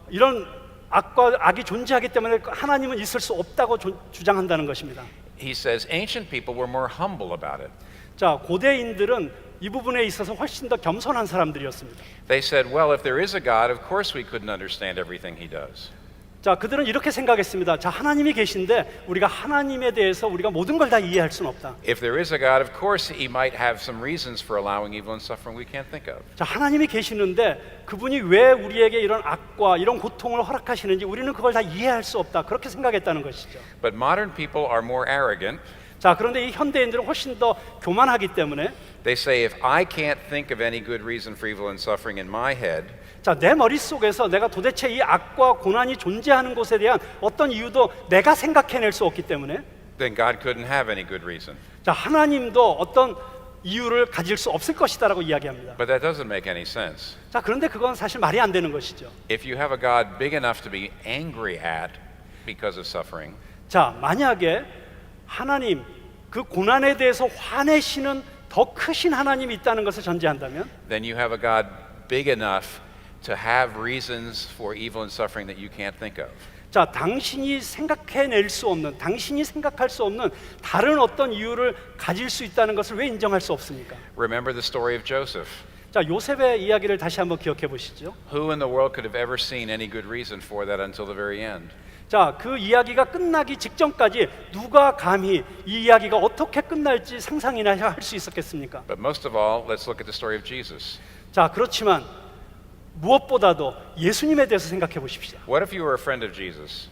이런 악이 존재하기 때문에 하나님은 있을 수 없다고 주장한다는 것입니다. He says ancient people were more humble about it. 자, 고대인들은 이 부분에 있어서 훨씬 더 겸손한 사람들이었습니다. They said, well, if there is a God, of course we couldn't understand everything he does. 자, 그들은 이렇게 생각했습니다. 자, 하나님이 계신데 우리가 하나님에 대해서 우리가 모든 걸 다 이해할 수는 없다. If there is a God, of course he might have some reasons for allowing evil and suffering we can't think of. 자, 하나님이 계시는데 그분이 왜 우리에게 이런 악과 이런 고통을 허락하시는지 우리는 그걸 다 이해할 수 없다. 그렇게 생각했다는 것이죠. But modern people are more arrogant. 자, 그런데 이 현대인들은 훨씬 더 교만하기 때문에 They say, if I can't think of any good reason for evil and suffering in my head, 자, 내 머릿속에서 내가 도대체 이 악과 고난이 존재하는 것에 대한 어떤 이유도 내가 생각해낼 수 없기 때문에 then God couldn't have any good reason. 자, 하나님도 어떤 이유를 가질 수 없을 것이다라고 이야기합니다. But that doesn't make any sense. 자, 그런데 그건 사실 말이 안 되는 것이죠. If you have a God big enough to be angry at because of suffering, 자, 만약에 하나님 그 고난에 대해서 화내시는 더 크신 하나님이 있다는 것을 전제한다면 then you have a God big enough to have reasons for evil and suffering that you can't think of. 자, 당신이 생각해낼 수 없는, 당신이 생각할 수 없는 다른 어떤 이유를 가질 수 있다는 것을 왜 인정할 수 없습니까? Remember the story of Joseph. 자, 요셉의 이야기를 다시 한번 기억해 보시죠. Who in the world could have ever seen any good reason for that until the very end? 자, 그 이야기가 끝나기 직전까지 누가 감히 이 이야기가 어떻게 끝날지 상상이나 할 수 있었겠습니까? But most of all, let's look at the story of Jesus. 자, 그렇지만 무엇보다도 예수님에 대해서 생각해 보십시오. What if you were a friend of Jesus?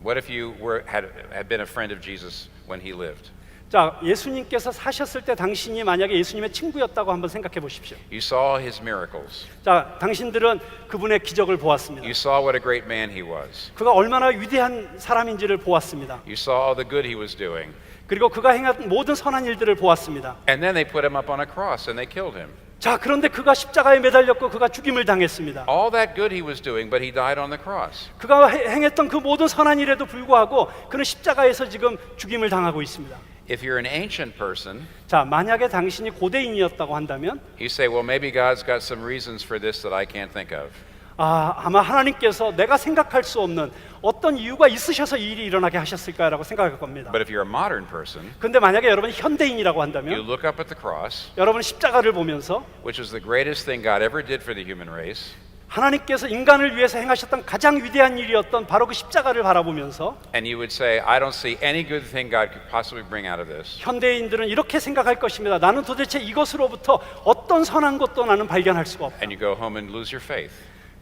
What if you had been a friend of Jesus when he lived? 자, 예수님께서 사셨을 때 당신이 만약에 예수님의 친구였다고 한번 생각해 보십시오. You saw his miracles. 자, 당신들은 그분의 기적을 보았습니다. You saw what a great man he was. 그가 얼마나 위대한 사람인지를 보았습니다. You saw all the good he was doing. 그리고 그가 행한 모든 선한 일들을 보았습니다. And then they put him up on a cross and they killed him. 자, 그런데 그가 십자가에 매달렸고 그가 죽임을 당했습니다. All that good he was doing, but he died on the cross. 그가 행했던 그 모든 선한 일에도 불구하고 그는 십자가에서 지금 죽임을 당하고 있습니다. If you're an ancient person, 자, 만약에 당신이 고대인이었다고 한다면 you say, well, maybe God's got some reasons for this that I can't think of. 아마 하나님께서 내가 생각할 수 없는 어떤 이유가 있으셔서 이 일이 일어나게 하셨을까라고 생각할 겁니다. But if you're a modern person, 근데 만약에 여러분이 현대인이라고 you 한다면 look up at the cross, 여러분 십자가를 보면서 which is the greatest thing God ever did for the human race, 하나님께서 인간을 위해서 행하셨던 가장 위대한 일이었던 바로 그 십자가를 바라보면서 and you would say, I don't see any good thing God could possibly bring out of this. 현대인들은 이렇게 생각할 것입니다. 나는 도대체 이것으로부터 어떤 선한 것도 나는 발견할 수가 없다. And you go home and lose your faith.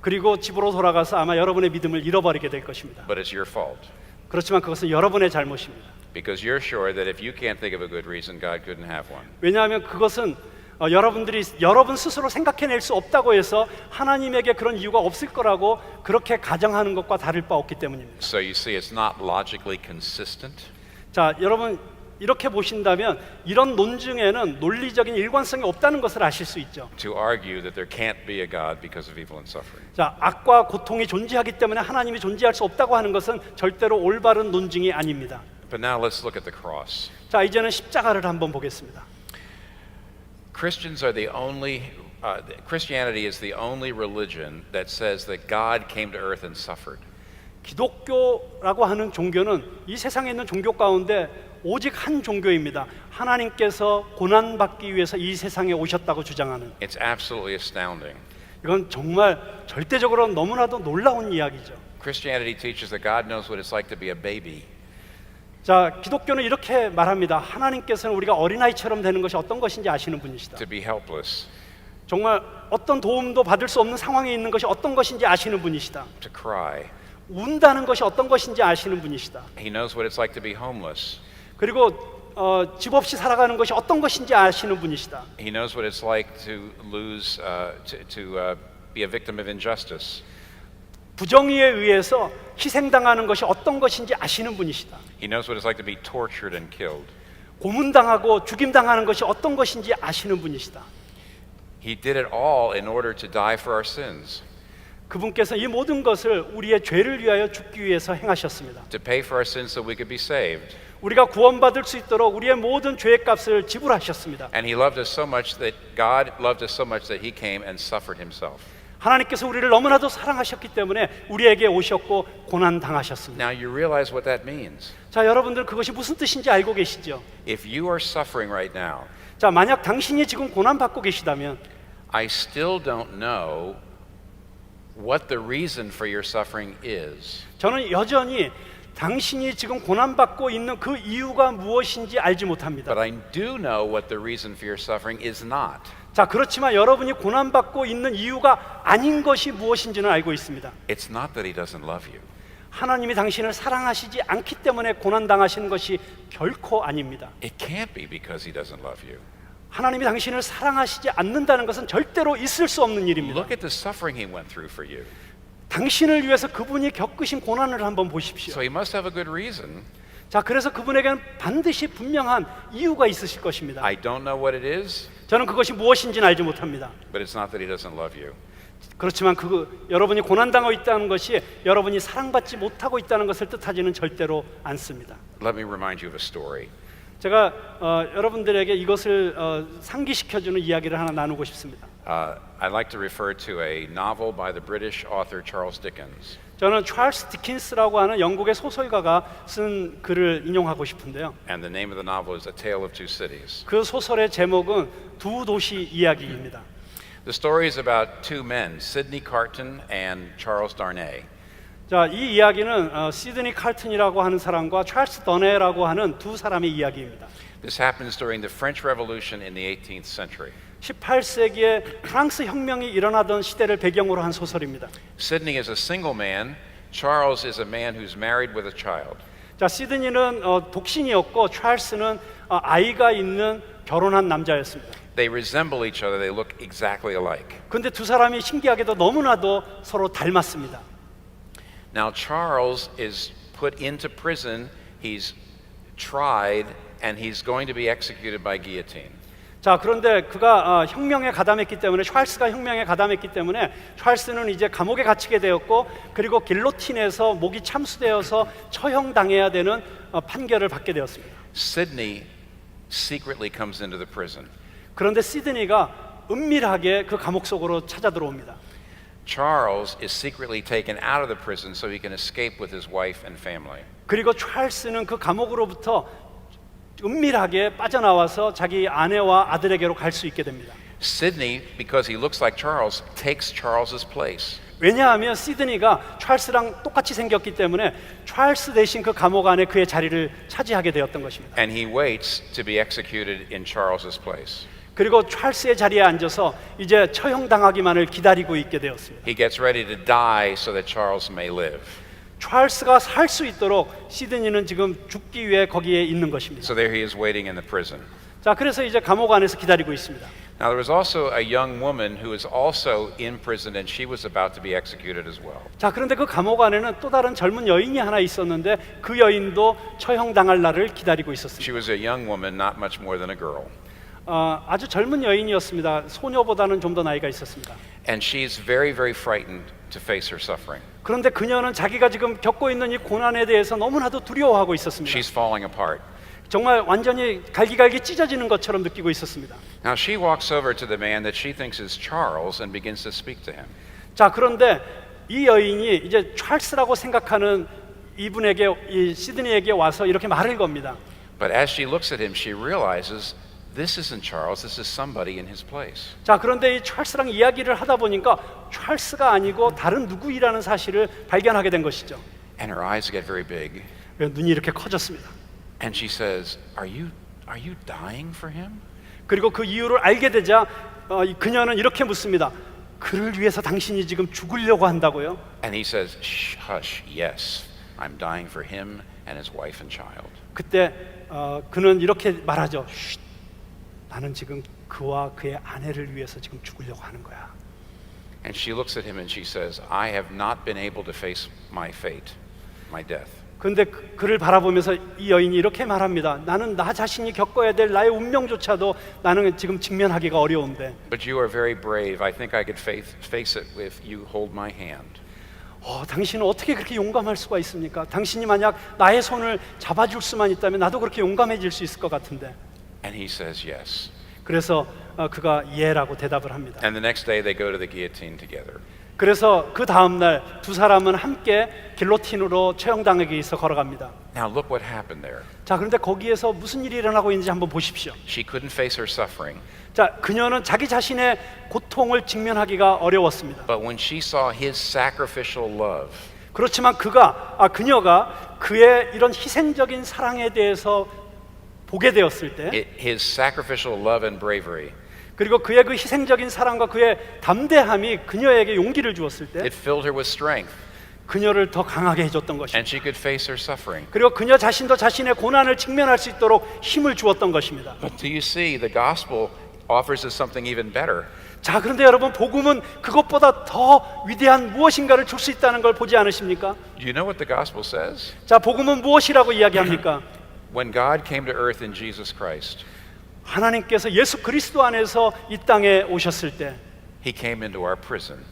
그리고 집으로 돌아가서 아마 여러분의 믿음을 잃어버리게 될 것입니다. But it's your fault. 그렇지만 그것은 여러분의 잘못입니다. Because you're sure that if you can't think of a good reason, God couldn't have one. 왜냐하면 그것은 여러분들이 여러분 스스로 생각해낼 수 없다고 해서 하나님에게 그런 이유가 없을 거라고 그렇게 가정하는 것과 다를 바 없기 때문입니다. So you see, it's not logically consistent. 자, 여러분 이렇게 보신다면 이런 논증에는 논리적인 일관성이 없다는 것을 아실 수 있죠. To argue that there can't be a God because of evil and suffering. 자, 악과 고통이 존재하기 때문에 하나님이 존재할 수 없다고 하는 것은 절대로 올바른 논증이 아닙니다. But now let's look at the cross. 자, 이제는 십자가를 한번 보겠습니다. Christians are the only, Christianity is the only religion that says that God came to earth and suffered. 기독교라고 하는 종교는 이 세상에 있는 종교 가운데 오직 한 종교입니다. 하나님께서 고난받기 위해서 이 세상에 오셨다고 주장하는. It's absolutely astounding. 이건 정말 절대적으로 너무나도 놀라운 이야기죠. Christianity teaches that God knows what it's like to be a baby. 자, 기독교는 이렇게 말합니다. 하나님께서는 우리가 어린아이처럼 되는 것이 어떤 것인지 아시는 분이시다. To be helpless, 정말 어떤 도움도 받을 수 없는 상황에 있는 것이 어떤 것인지 아시는 분이시다. to cry. 운다는 것이 어떤 것인지 아시는 분이시다. He knows what it's like to be homeless. 그리고 집 없이 살아가는 것이 어떤 것인지 아시는 분이시다. He knows what it's like to lose, to be a victim of injustice. 부정의에 의해서 희생당하는 것이 어떤 것인지 아시는 분이시다. He knows what it's like to be tortured and killed. 고문당하고 죽임당하는 것이 어떤 것인지 아시는 분이시다. He did it all in order to die for our sins, 그분께서 이 모든 것을 우리의 죄를 위하여 죽기 위해서 행하셨습니다. to pay for our sins so we could be saved. 우리가 구원받을 수 있도록 우리의 모든 죄의 값을 지불하셨습니다. And he loved us so much that God loved us so much that he came and suffered himself. 하나님께서 우리를 너무나도 사랑하셨기 때문에 우리에게 오셨고 고난 당하셨습니다. Now you realize what that means. 자, 여러분들 그것이 무슨 뜻인지 알고 계시죠? If you are suffering right now, 자, 만약 당신이 지금 고난 받고 계시다면 I still don't know what the reason for your suffering is. 저는 여전히 당신이 지금 고난 받고 있는 그 이유가 무엇인지 알지 못합니다. But I do know what the reason for your suffering is not. 자, 그렇지만 여러분이 고난 받고 있는 이유가 아닌 것이 무엇인지는 알고 있습니다. It's not that he doesn't love you. 하나님이 당신을 사랑하시지 않기 때문에 고난 당하시는 것이 결코 아닙니다. It can't be because he doesn't love you. 하나님이 당신을 사랑하시지 않는다는 것은 절대로 있을 수 없는 일입니다. Look at the suffering he went through for you. 당신을 위해서 그분이 겪으신 고난을 한번 보십시오. So he must have a good reason. 자, 그래서 그분에게는 반드시 분명한 이유가 있으실 것입니다. I don't know what it is, 저는 그것이 무엇인지는 알지 못합니다. but it's not that he doesn't love you. 그렇지만 여러분이 고난당하고 있다는 것이 여러분이 사랑받지 못하고 있다는 것을 뜻하지는 절대로 않습니다. Let me remind you of a story. 제가 여러분들에게 이것을 상기시켜주는 이야기를 하나 나누고 싶습니다. I'd like to refer to a novel by the British author Charles Dickens. 저는 찰스 디킨스라고 하는 영국의 소설가가 쓴 글을 인용하고 싶은데요. And the name of the novel is A Tale of Two Cities. 그 소설의 제목은 두 도시 이야기입니다. The story is about two men, Sidney Carton and Charles Darnay. 자, 이 이야기는 시드니 칼튼이라고 하는 사람과 찰스 더네라고 하는 두 사람의 이야기입니다. This happens during the French Revolution in the 18th century. 18세기에 프랑스 혁명이 일어나던 시대를 배경으로 한 소설입니다. Sidney is a single man. Charles is a man who's married with a child. 자, 시드니는 독신이었고 찰스는 아이가 있는 결혼한 남자였습니다. They resemble each other. They look exactly alike. 근데 두 사람이 신기하게도 너무나도 서로 닮았습니다. Now Charles is put into prison. He's tried and he's going to be executed by guillotine. 자, 그런데 그가 혁명에 가담했기 때문에, 찰스가 혁명에 가담했기 때문에 찰스는 이제 감옥에 갇히게 되었고, 그리고 길로틴에서 목이 참수되어서 처형당해야 되는 판결을 받게 되었습니다. Sidney secretly comes into the prison. 그런데 시드니가 은밀하게 그 감옥 속으로 찾아 들어옵니다. Charles is secretly taken out of the prison so he can escape with his wife and family. 그리고 찰스는 그 감옥으로부터 은밀하게 빠져나와서 자기 아내와 아들에게로 갈 수 있게 됩니다. Sidney, because he looks like Charles, takes Charles's place. 왜냐하면 시드니가 찰스랑 똑같이 생겼기 때문에 찰스 대신 그 감옥 안에 그의 자리를 차지하게 되었던 것입니다. And he waits to be executed in Charles's place. 그리고 찰스의 자리에 앉아서 이제 처형당하기만을 기다리고 있게 되었습니다. He gets ready to die so that Charles may live. 찰스가 살 수 있도록 시드니는 지금 죽기 위해 거기에 있는 것입니다. So there he is waiting in the prison. 자, 그래서 이제 감옥 안에서 기다리고 있습니다. Now there was also a young woman who was also in prison and she was about to be executed as well. 자, 그런데 그 감옥 안에는 또 다른 젊은 여인이 하나 있었는데 그 여인도 처형당할 날을 기다리고 있었습니다. She was a young woman, not much more than a girl. 아주 젊은 여인이었습니다. 소녀보다는 좀 더 나이가 있었습니다. And she's very, very frightened to face her suffering. 그런데 그녀는 자기가 지금 겪고 있는 이 고난에 대해서 너무나도 두려워하고 있었습니다. She's falling apart. 정말 완전히 갈기갈기 찢어지는 것처럼 느끼고 있었습니다. Now she walks over to the man that she thinks is Charles and begins to speak to him. 자, 그런데 이 여인이 이제 찰스라고 생각하는 이분에게, 이 시드니에게 와서 이렇게 말을 겁니다. But as she looks at him, she realizes this isn't Charles, this is somebody in his place. 자, 그런데 이 찰스랑 이야기를 하다 보니까 찰스가 아니고 다른 누구이라는 사실을 발견하게 된 것이죠. And her eyes get very big. 눈이 이렇게 커졌습니다. And she says, Are you dying for him? 그리고 그 이유를 알게 되자 그녀는 이렇게 묻습니다. 그를 위해서 당신이 지금 죽으려고 한다고요? And he says, Shh, hush, yes, I'm dying for him and his wife and child. 그때 그는 이렇게 말하죠. 쉿, 나는 지금 그와 그의 아내를 위해서 지금 죽으려고 하는 거야. And she looks at him and she says, I have not been able to face my fate, my death. 그런데 그를 바라보면서 이 여인이 이렇게 말합니다. 나는 나 자신이 겪어야 될 나의 운명조차도 나는 지금 직면하기가 어려운데. But you are very brave. I think I could face it if you hold my hand. 당신은 어떻게 그렇게 용감할 수가 있습니까? 당신이 만약 나의 손을 잡아줄 수만 있다면 나도 그렇게 용감해질 수 있을 것 같은데. And he says yes. 그래서 그가 예라고 대답을 합니다. And the next day they go to the guillotine together. 그래서 그 다음 날 두 사람은 함께 길로틴으로 처형당하기 위해서 걸어갑니다. Now look what happened there. 자, 그런데 거기에서 무슨 일이 일어나고 있는지 한번 보십시오. She couldn't face her suffering. 자, 그녀는 자기 자신의 고통을 직면하기가 어려웠습니다. But when she saw his sacrificial love, 그렇지만 그녀가 그의 이런 희생적인 사랑에 대해서 보게 되었을 때, his sacrificial love and bravery, 그리고 그의 그 희생적인 사랑과 그의 담대함이 그녀에게 용기를 주었을 때, it filled her with strength. 그녀를 더 강하게 해줬던 And 것입니다. she could face her suffering. 그리고 그녀 자신도 자신의 고난을 직면할 수 있도록 힘을 주었던 것입니다. But do you see, the gospel offers us something even better. 자, 그런데 여러분, 복음은 그것보다 더 위대한 무엇인가를 줄 수 있다는 걸 보지 않으십니까? Do you know what the gospel says? 자, 복음은 무엇이라고 이야기합니까? When God came to earth in Jesus Christ, 하나님께서 예수 그리스도 안에서 이 땅에 오셨을 때 he came into our prison.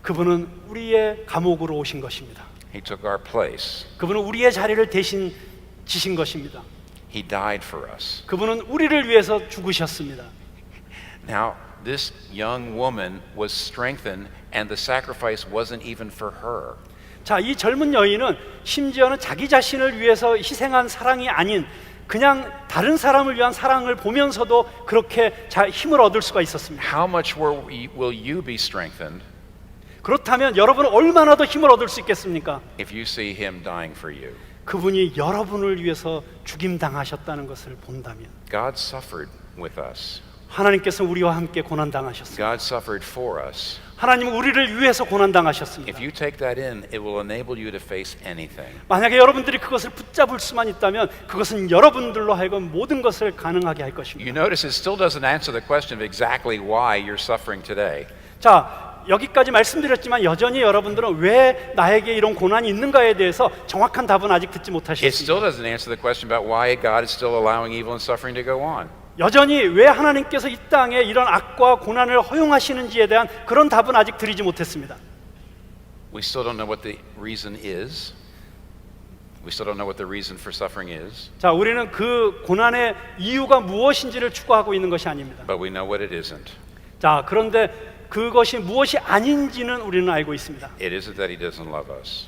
그분은 우리의 감옥으로 오신 것입니다. He took our place. 그분은 우리의 자리를 대신 지신 것입니다. He died for us. 그분은 우리를 위해서 죽으셨습니다. Now, this young woman was strengthened and the sacrifice wasn't even for her. 자, 이 젊은 여인은 심지어는 자기 자신을 위해서 희생한 사랑이 아닌 그냥 다른 사람을 위한 사랑을 보면서도 그렇게 힘을 얻을 수가 있었습니다. How much will you be strengthened 그렇다면 여러분은 얼마나 더 힘을 얻을 수 있겠습니까? if you see him dying for you? 그분이 여러분을 위해서 죽임당하셨다는 것을 본다면. God suffered with us. 하나님께서 우리와 함께 고난 당하셨습니다. God suffered for us. 하나님은 우리를 위해서 고난 당하셨습니다. If you take that in, it will enable you to face anything. 만약에 여러분들이 그것을 붙잡을 수만 있다면 그것은 여러분들로 하여금 모든 것을 가능하게 할 You 것입니다. notice it still doesn't answer the question of exactly why you're suffering today. 자, 여기까지 말씀드렸지만 여전히 여러분들은 왜 나에게 이런 고난이 있는가에 대해서 정확한 답은 아직 듣지 It still 못하셨습니다. doesn't answer the question about why God is still allowing evil and suffering to go on. 여전히 왜 하나님께서 이 땅에 이런 악과 고난을 허용하시는지에 대한 그런 답은 아직 드리지 못했습니다. We still don't know what the reason is. We still don't know what the reason for suffering is, 자, 우리는 그 고난의 이유가 무엇인지를 추구하고 있는 것이 아닙니다. but we know what it isn't. 자, 그런데 그것이 무엇이 아닌지는 우리는 알고 있습니다. It isn't that He doesn't love us.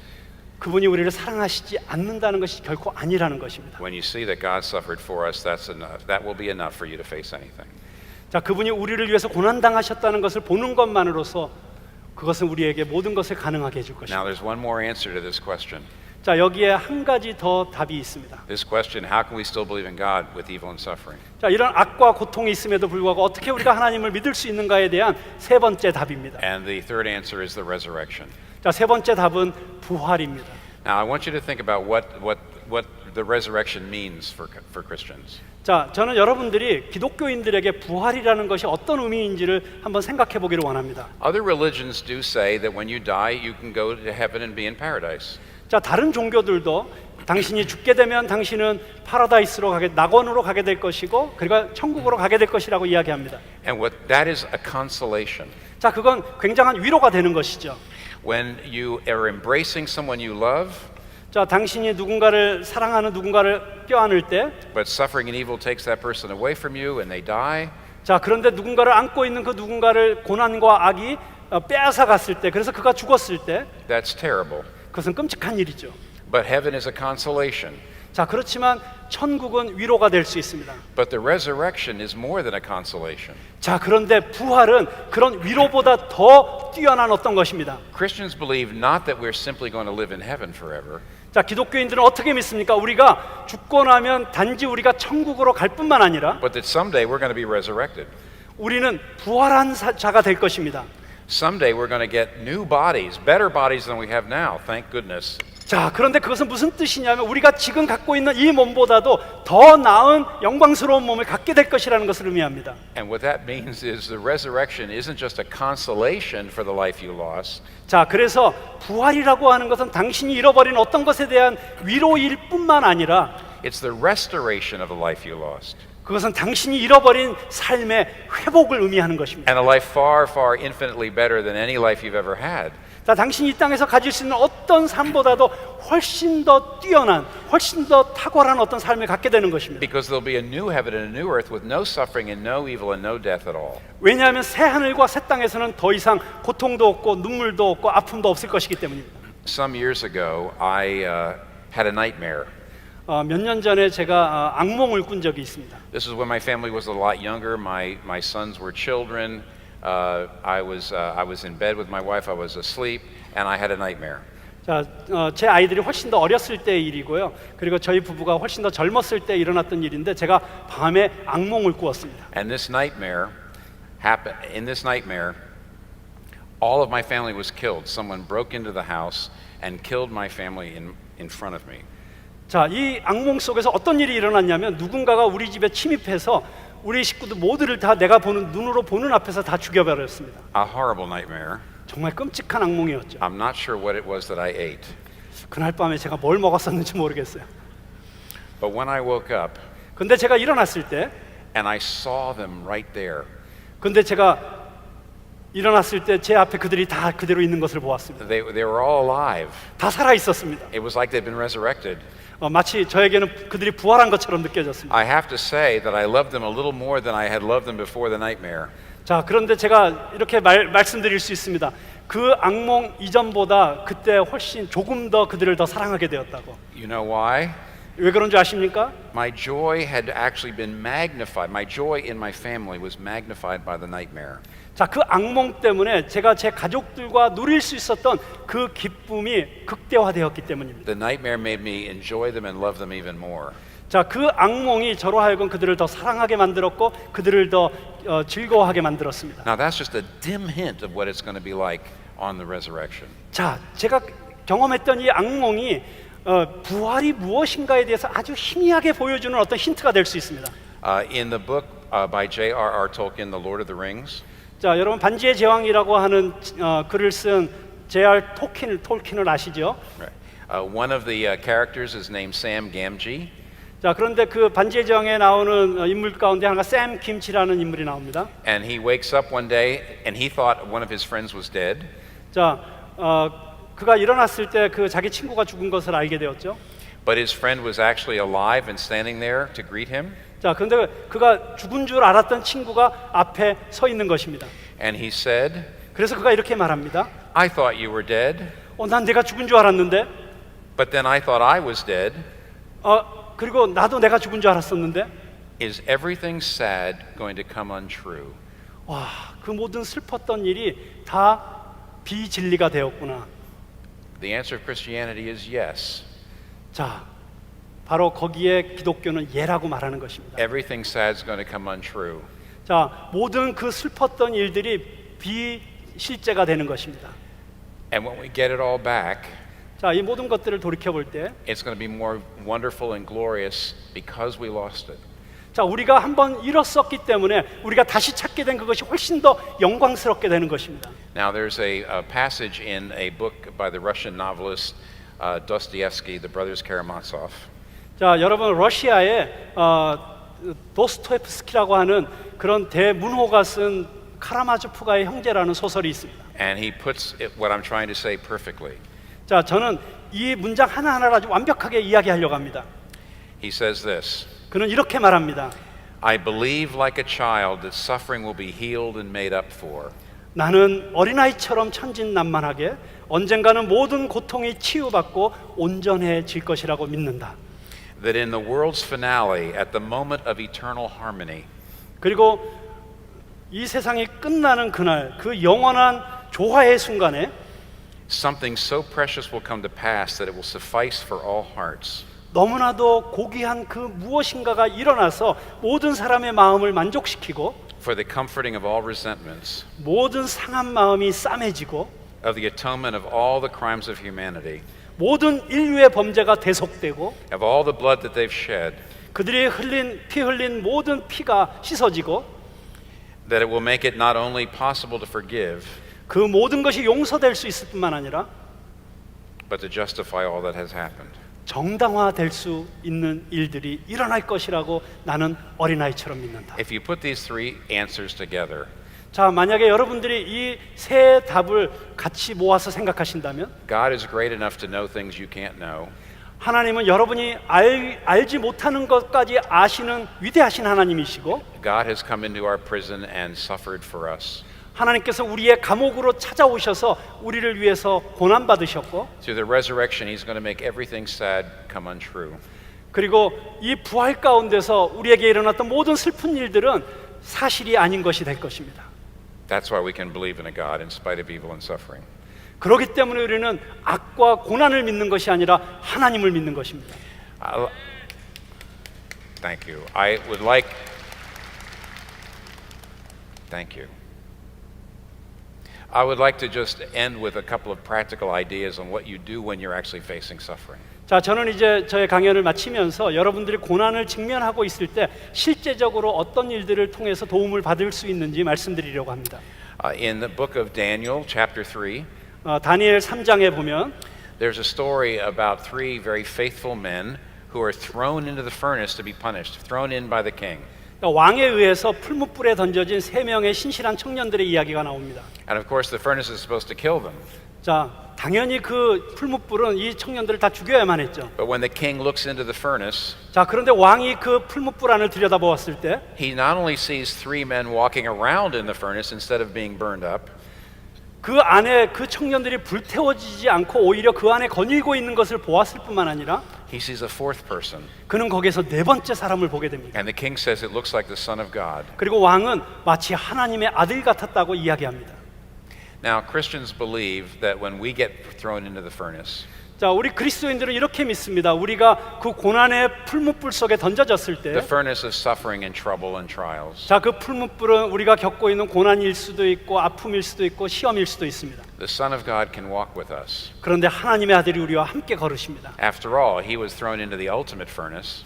그분이 우리를 사랑하시지 않는다는 것이 결코 아니라는 것입니다. When you see that God suffered for us, that's enough. That will be enough for you to face anything. 자, 그분이 우리를 위해서 고난 당하셨다는 것을 보는 것만으로서 그것은 우리에게 모든 것을 가능하게 해줄 Now, 것입니다. there's one more answer to this question. 자, 여기에 한 가지 더 답이 있습니다. This question: How can we still believe in God with evil and suffering? 자, 이런 악과 고통이 있음에도 불구하고 어떻게 우리가 하나님을 믿을 수 있는가에 대한 세 번째 답입니다. And the third answer is the resurrection. 자, 세 번째 답은 부활입니다. Now, I want you to think about what the resurrection means for Christians. 자, 저는 여러분들이 기독교인들에게 부활이라는 것이 어떤 의미인지를 한번 생각해 보기를 원합니다. Other religions do say that when you die, you can go to heaven and be in paradise. 자, 다른 종교들도 당신이 죽게 되면 당신은 파라다이스로 낙원으로 가게 될 것이고 그리고 천국으로 가게 될 것이라고 이야기합니다. And that is a consolation. 자, 그건 굉장한 위로가 되는 것이죠. When you are embracing someone you love, 자, 당신이 누군가를 사랑하는 누군가를 껴안을 때, but suffering and evil takes that person away from you and they die, 자, 그런데 누군가를 안고 있는 그 누군가를 고난과 악이 빼앗아 갔을 때, 그래서 그가 죽었을 때, that's terrible. 그것은 끔찍한 일이죠. But heaven is a consolation. 자, 그렇지만 천국은 위로가 될 수 있습니다. But the resurrection is more than a consolation. 자, 그런데 부활은 그런 위로보다 더 뛰어난 어떤 것입니다. Christians believe not that we're simply going to live in heaven forever, 자, 기독교인들은 어떻게 믿습니까? 우리가 죽고 나면 단지 우리가 천국으로 갈 뿐만 아니라 but that someday we're going to be resurrected. 우리는 부활한 자가 될 것입니다. Someday we're going to get new bodies, better bodies than we have now, thank goodness. 자, 그런데 그것은 무슨 뜻이냐면 우리가 지금 갖고 있는 이 몸보다도 더 나은 영광스러운 몸을 갖게 될 것이라는 것을 의미합니다. And what that means is the resurrection isn't just a consolation for the life you lost. 자, 그래서 부활이라고 하는 것은 당신이 잃어버린 어떤 것에 대한 위로일 뿐만 아니라 It's the restoration of the life you lost. 그것은 당신이 잃어버린 삶의 회복을 의미하는 것입니다. And a life far, far infinitely better than any life you've ever had. 자, 당신이 이 땅에서 가질 수 있는 어떤 삶보다도 훨씬 더 뛰어난, 훨씬 더 탁월한 어떤 삶을 갖게 되는 것입니다. Because there'll be a new heaven and a new earth with no suffering and no evil and no death at all. 왜냐하면 새 하늘과 새 땅에서는 더 이상 고통도 없고 눈물도 없고 아픔도 없을 것이기 때문입니다. Some years ago, I had a nightmare. 몇 년 전에 제가 악몽을 꾼 적이 있습니다. This was when my family was a lot younger. My sons were children. I was in bed with my wife. I was asleep, and I had a nightmare. 자, 제 아이들이 훨씬 더 어렸을 때의 일이고요. 그리고 저희 부부가 훨씬 더 젊었을 때 일어났던 일인데 제가 밤에 악몽을 꾸었습니다. And this nightmare happened. In this nightmare, all of my family was killed. Someone broke into the house and killed my family in front of me. 자, 이 악몽 속에서 어떤 일이 일어났냐면 누군가가 우리 집에 침입해서 우리 식구들 모두를 다 내가 눈으로 보는 앞에서 다 죽여버렸습니다. A horrible nightmare. 정말 끔찍한 악몽이었죠. I'm not sure what it was that I ate. 그날 밤에 제가 뭘 먹었었는지 모르겠어요. But when I woke up 근데 제가 일어났을 때, and I saw them right there, 근데 제가 일어났을 때 제 앞에 그들이 다 그대로 있는 것을 보았습니다. they were all alive. 다 살아 있었습니다. It was like they'd been resurrected. 마치 저에게는 그들이 부활한 것처럼 느껴졌습니다. I have to say that I loved them a little more than I had loved them before the nightmare. 자, 그런데 제가 이렇게 말씀드릴 수 있습니다. 그 악몽 이전보다 그때 훨씬 조금 더 그들을 더 사랑하게 되었다고. You know why? 왜 그런 줄 아십니까? My joy had actually been magnified. My joy in my family was magnified by the nightmare. 자, 그 악몽 때문에 제가 제 가족들과 누릴 수 있었던 그 기쁨이 극대화되었기 때문입니다. The nightmare made me enjoy them and love them even more. 자, 그 악몽이 저로 하여금 그들을 더 사랑하게 만들었고 그들을 더 즐거워하게 만들었습니다. Now, that's just a dim hint of what it's going to be like on the resurrection. 자, 제가 경험했던 이 악몽이 부활이 무엇인가에 대해서 아주 희미하게 보여주는 어떤 힌트가 될 수 있습니다. In the book by J.R.R. Tolkien, The Lord of the Rings, 자, 여러분 반지의 제왕이라고 하는 글을 쓴 J.R. 톨킨을 아시죠? right, one of the characters is named Sam Gamgee. 자, 그런데 그 반지의 제왕에 나오는 인물 가운데 하나가 샘 김치라는 인물이 나옵니다. And he wakes up one day and he thought one of his friends was dead. 자, 그가 일어났을 때 그 자기 친구가 죽은 것을 알게 되었죠. But his friend was actually alive and standing there to greet him. 자, 그런데 그가 죽은 줄 알았던 친구가 앞에 서 있는 것입니다. And he said, 그래서 그가 이렇게 말합니다. I thought you were dead, 난 내가 죽은 줄 알았는데, but then I thought I was dead. 그리고 나도 내가 죽은 줄 알았었는데, Is everything sad going to come untrue? 와, 그 모든 슬펐던 일이 다 비진리가 되었구나. The answer of Christianity is yes. 자, 바로 거기에 기독교는 예라고 말하는 것입니다. Everything sad is going to come untrue. 자, 모든 그 슬펐던 일들이 비실제가 되는 것입니다. And when we get it all back, 자, 이 모든 것들을 돌이켜 볼 때, it's going to be more wonderful and glorious because we lost it. 자, 우리가 한번 잃었었기 때문에 우리가 다시 찾게 된 그것이 훨씬 더 영광스럽게 되는 것입니다. Now, there's a passage in a book by the Russian novelist Dostoevsky, The Brothers Karamazov. 자, 여러분 러시아에 도스토옙스키라고 하는 그런 대문호가 쓴 카라마조프가의 형제라는 소설이 있습니다. And he puts what I'm trying to say perfectly. 자, 저는 이 문장 하나하나를 아주 완벽하게 이야기하려고 합니다. He says this, 그는 이렇게 말합니다. I believe like a child that suffering will be healed and made up for. 나는 어린아이처럼 천진난만하게 언젠가는 모든 고통이 치유받고 온전해질 것이라고 믿는다. That in the world's finale, at the moment of eternal harmony, 그리고 이 세상이 끝나는 그날 그 영원한 조화의 순간에 something so precious will come to pass that it will suffice for all hearts. 너무나도 고귀한 그 무엇인가가 일어나서 모든 사람의 마음을 만족시키고 For the comforting of all resentments, 모든 상한 마음이 싸매지고 of the atonement of all the crimes of humanity, 모든 인류의 범죄가 대속되고 of all the blood that they've shed, 그들이 피 흘린 모든 피가 씻어지고 that it will make it not only possible to forgive, 그 모든 것이 용서될 수 있을 뿐만 아니라 but to justify all that has happened. 정당화될 수 있는 일들이 일어날 것이라고 나는 어린아이처럼 믿는다. If you put these three answers together, 자, 만약에 여러분들이 이 세 답을 같이 모아서 생각하신다면 God is great enough to know things you can't know. 하나님은 여러분이 알지 못하는 것까지 아시는 위대하신 하나님이시고 God has come into our prison and suffered for us. 하나님께서 우리의 감옥으로 찾아오셔서 우리를 위해서 고난받으셨고 Through the resurrection, He's going to make everything sad come untrue. 그리고 이 부활 가운데서 우리에게 일어났던 모든 슬픈 일들은 사실이 아닌 것이 될 것입니다. That's why we can believe in a God in spite of evil and suffering. 그렇기 때문에 우리는 악과 고난을 믿는 것이 아니라 하나님을 믿는 것입니다. Thank you. I would like. Thank you. I would like to just end with a couple of practical ideas on what you do when you're actually facing suffering. 자, 저는 이제 저의 강연을 마치면서 여러분들이 고난을 직면하고 있을 때 실제적으로 어떤 일들을 통해서 도움을 받을 수 있는지 말씀드리려고 합니다. In the book of Daniel, chapter 3, 다니엘 3장에 보면 there's a story about three very faithful men who are thrown into the furnace to be punished, thrown in by the king. 왕에 의해서 풀무불에 던져진 세 명의 신실한 청년들의 이야기가 나옵니다. And of course, the furnace is supposed to kill them. 자, 당연히 그 풀무불은 이 청년들을 다 죽여야만 했죠. But when the king looks into the furnace, 자, 그런데 왕이 그 풀무불 안을 들여다보았을 때 he not only sees three men walking around in the furnace instead of being burned up, 그 안에 그 청년들이 불태워지지 않고 오히려 그 안에 거닐고 있는 것을 보았을 뿐만 아니라 he sees a fourth person. 그는 거기에서 네 번째 사람을 보게 됩니다. And the king says it looks like the Son of God. 그리고 왕은 마치 하나님의 아들 같았다고 이야기합니다. Now, Christians believe that when we get thrown into the furnace, 자, 우리 그리스도인들은 이렇게 믿습니다. 우리가 그 고난의 풀무불 속에 던져졌을 때, The furnace of suffering and trouble and trials. 자, 그 풀무불은 우리가 겪고 있는 고난일 수도 있고 아픔일 수도 있고 시험일 수도 있습니다. The Son of God can walk with us. 그런데 하나님의 아들이 우리와 함께 걸으십니다. After all, he was thrown into the ultimate furnace.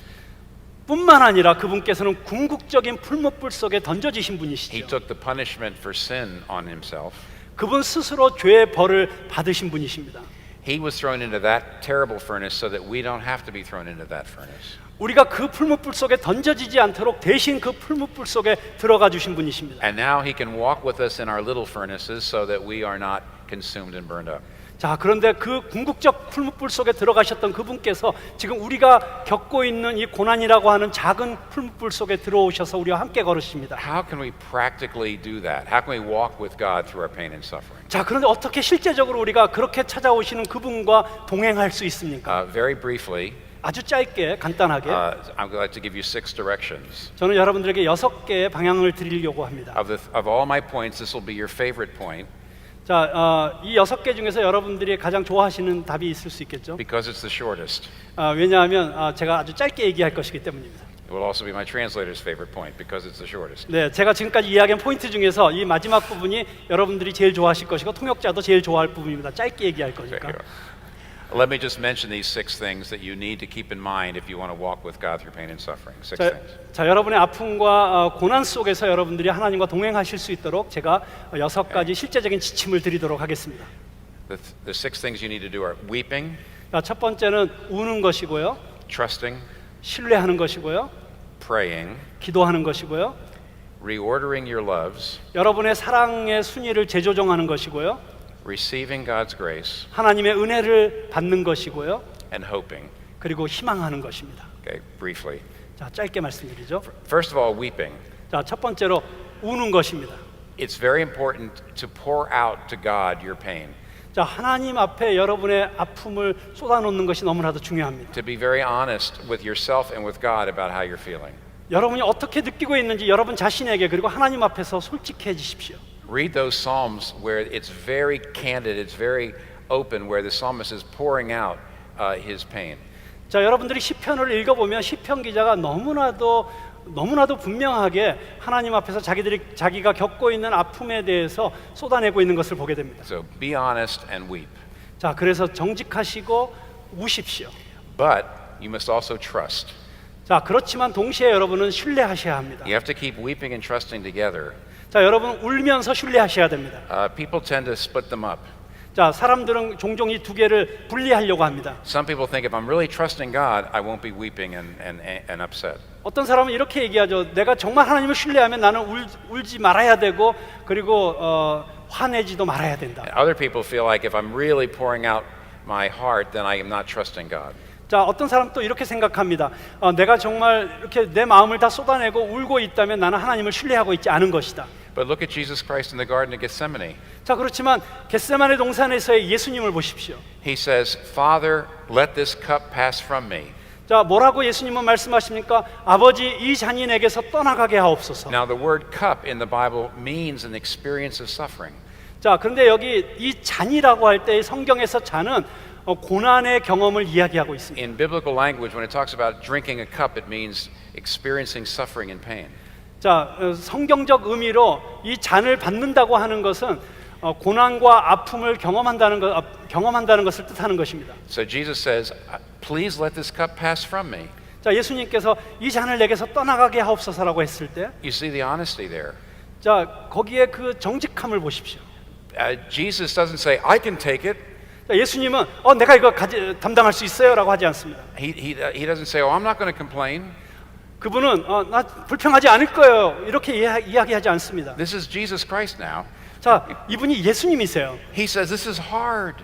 뿐만 아니라 그분께서는 궁극적인 풀무불 속에 던져지신 He 분이시죠. took the punishment for sin on himself. 그분 스스로 죄의 벌을 받으신 분이십니다. He was thrown into that terrible furnace so that we don't have to be thrown into that furnace. 우리가 그 풀무불 속에 던져지지 않도록 대신 그 풀무불 속에 들어가 주신 분이십니다. And now he can walk with us in our little furnaces so that we are not consumed and burned up. 자, 그런데 그 궁극적 풀무불 속에 들어가셨던 그분께서 지금 우리가 겪고 있는 이 고난이라고 하는 작은 풀무불 속에 들어오셔서 우리와 함께 걸으십니다. How can we practically do that? How can we walk with God through our pain and suffering? 자, 그런데 어떻게 실제적으로 우리가 그렇게 찾아오시는 그분과 동행할 수 있습니까? Very briefly, 아주 짧게 간단하게 I'm glad to give you 6 directions. 저는 여러분들에게 6개의 방향을 드리려고 합니다. Of all my points, this will be your favorite point 자, 이 6개 중에서 여러분들이 가장 좋아하시는 답이 있을 수 있겠죠? because it's the shortest. 왜냐하면 제가 아주 짧게 얘기할 것이기 때문입니다. It will also be my translator's favorite point because it's the shortest. 네, 제가 지금까지 이야기한 포인트 중에서 이 마지막 부분이 여러분들이 제일 좋아하실 것이고 통역자도 제일 좋아할 부분입니다. 짧게 얘기할 거니까. Let me just mention these 6 things that you need to keep in mind if you want to walk with God through pain and suffering. 6 things. 자, 여러분의 아픔과 고난 속에서 여러분들이 하나님과 동행하실 수 있도록 제가 6가지 실제적인 지침을 드리도록 하겠습니다. The 6 things you need to do are weeping, 자, 첫 번째는 우는 것이고요, trusting, 신뢰하는 것이고요, praying, 기도하는 것이고요, reordering your loves, 여러분의 사랑의 순위를 재조정하는 것이고요, receiving God's grace, 하나님의 은혜를 받는 것이고요, and hoping. 그리고 희망하는 것입니다. Okay, briefly. 자, 짧게 말씀드리죠. First of all, weeping. 자, 첫 번째로 우는 것입니다. It's very important to pour out to God your pain, 자, 하나님 앞에 여러분의 아픔을 쏟아놓는 것이 너무나도 중요합니다. to be very honest with yourself and with God about how you're feeling. 여러분이 어떻게 느끼고 있는지 여러분 자신에게 그리고 하나님 앞에서 솔직해지십시오. Read those Psalms where it's very candid, it's very open, where the psalmist is pouring out his pain. 자, 여러분들이 시편을 읽어보면 시편 기자가 너무나도 분명하게 하나님 앞에서 자기가 겪고 있는 아픔에 대해서 쏟아내고 있는 것을 보게 됩니다. So be honest and weep. 자, 그래서 정직하시고 우십시오. But you must also trust. 자, 그렇지만 동시에 여러분은 신뢰하셔야 합니다. You have to keep weeping and trusting together. 자, 여러분 울면서 신뢰하셔야 됩니다. People tend to split them up. 자, 사람들은 종종 이 2개를 분리하려고 합니다. Some people think if I'm really trusting God, I won't be weeping and upset. 어떤 사람은 이렇게 얘기하죠. 내가 정말 하나님을 신뢰하면 나는 울지 말아야 되고 그리고 화내지도 말아야 된다. And other people feel like if I'm really pouring out my heart, then I am not trusting God. 자, 어떤 사람 또 이렇게 생각합니다. 내가 정말 이렇게 내 마음을 다 쏟아내고 울고 있다면 나는 하나님을 신뢰하고 있지 않은 것이다. But look at Jesus Christ in the Garden of Gethsemane. 자, 그렇지만 겟세마네 동산에서의 예수님을 보십시오. He says, Father, let this cup pass from me. 자, 뭐라고 예수님은 말씀하십니까? 아버지, 이 잔이 내게서 떠나가게 하옵소서. Now, the word cup in the Bible means an experience of suffering. 자, 그런데 여기 이 잔이라고 할 때 성경에서 잔은 고난의 경험을 이야기하고 있습니다. In biblical language, when it talks about drinking a cup, it means experiencing suffering and pain. 자, 성경적 의미로 이 잔을 받는다고 하는 것은 고난과 아픔을 경험한다는 것을 뜻하는 것입니다. So Jesus says, please let this cup pass from me. 자, 예수님께서 이 잔을 내게서 떠나가게 하옵소서라고 했을 때, You see the honesty there. 자, 거기에 그 정직함을 보십시오. Jesus doesn't say, I can take it. 자, 예수님은 내가 이거 담당할 수 있어요라고 하지 않습니다. He doesn't say, oh, I'm not going to complain. 그분은 나 불평하지 않을 거예요 이렇게 이야기하지 않습니다. This is Jesus Christ now. 자, 이분이 예수님이세요. He says, this is hard.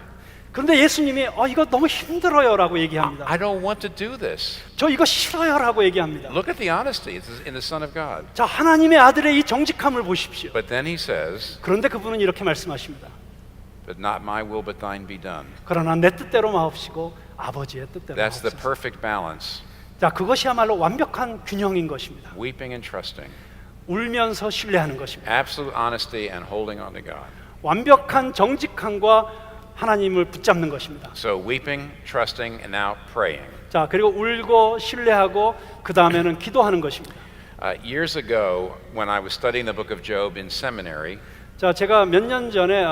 그런데 예수님이 이거 너무 힘들어요라고 얘기합니다. I don't want to do this. 저 이거 싫어요라고 얘기합니다. Look at the honesty in the Son of God. 자, 하나님의 아들의 이 정직함을 보십시오. But then he says, 그런데 그분은 이렇게 말씀하십니다. but not my will, but thine be done. 그러나 내 뜻대로 마옵시고 아버지의 뜻대로 That's the 마옵소서. perfect balance. 자, 그것이야말로 완벽한 균형인 것입니다. Weeping and trusting. 울면서 신뢰하는 것입니다. Absolute honesty and holding on to God. 완벽한 정직함과 하나님을 붙잡는 것입니다. So weeping, trusting, and now praying. 자, 그리고 울고 신뢰하고 그 다음에는 기도하는 것입니다. Years ago, when I was studying the book of Job in seminary, 자, 제가 몇 년 전에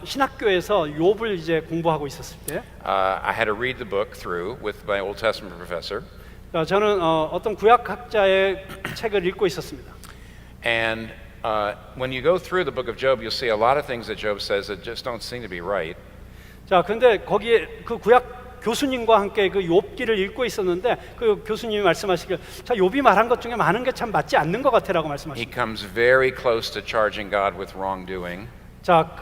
신학교에서 욥을 이제 공부하고 있었을 때, I had to read the book through with my Old Testament professor. 자, 저는 어떤 구약학자의 책을 읽고 있었습니다. And when you go through the book of Job, you'll see a lot of things that Job says that just don't seem to be right. 자, 근데 거기에 그 구약 교수님과 함께 그 욥기를 읽고 있었는데 그 교수님이 말씀하시길, 자, 욥이 말한 것 중에 많은 게 참 맞지 않는 것 같아라고 He 말씀하십니다. comes very close to charging God with wrongdoing. 자,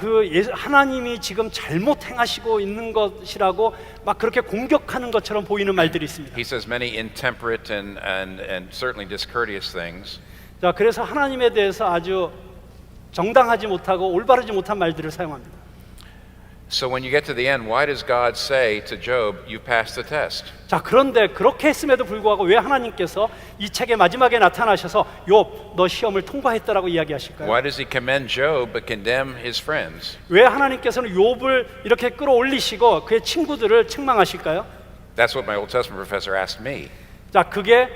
하나님이 지금 잘못 행하시고 있는 것이라고 막 그렇게 공격하는 것처럼 보이는 말들이 있습니다. He says many intemperate and certainly discourteous things. 자, 그래서 하나님에 대해서 아주 정당하지 못하고 올바르지 못한 말들을 사용합니다. So when you get to the end, why does God say to Job, you passed the test? 자, 그런데 그렇게 했음에도 불구하고 왜 하나님께서 이 책의 마지막에 나타나셔서 욥, 너 시험을 통과했다라고 이야기하실까요? Why does he commend Job but condemn his friends? 왜 하나님께서는 욥을 이렇게 끌어올리시고 그의 친구들을 책망하실까요? That's what my Old Testament professor asked me. 자, 그게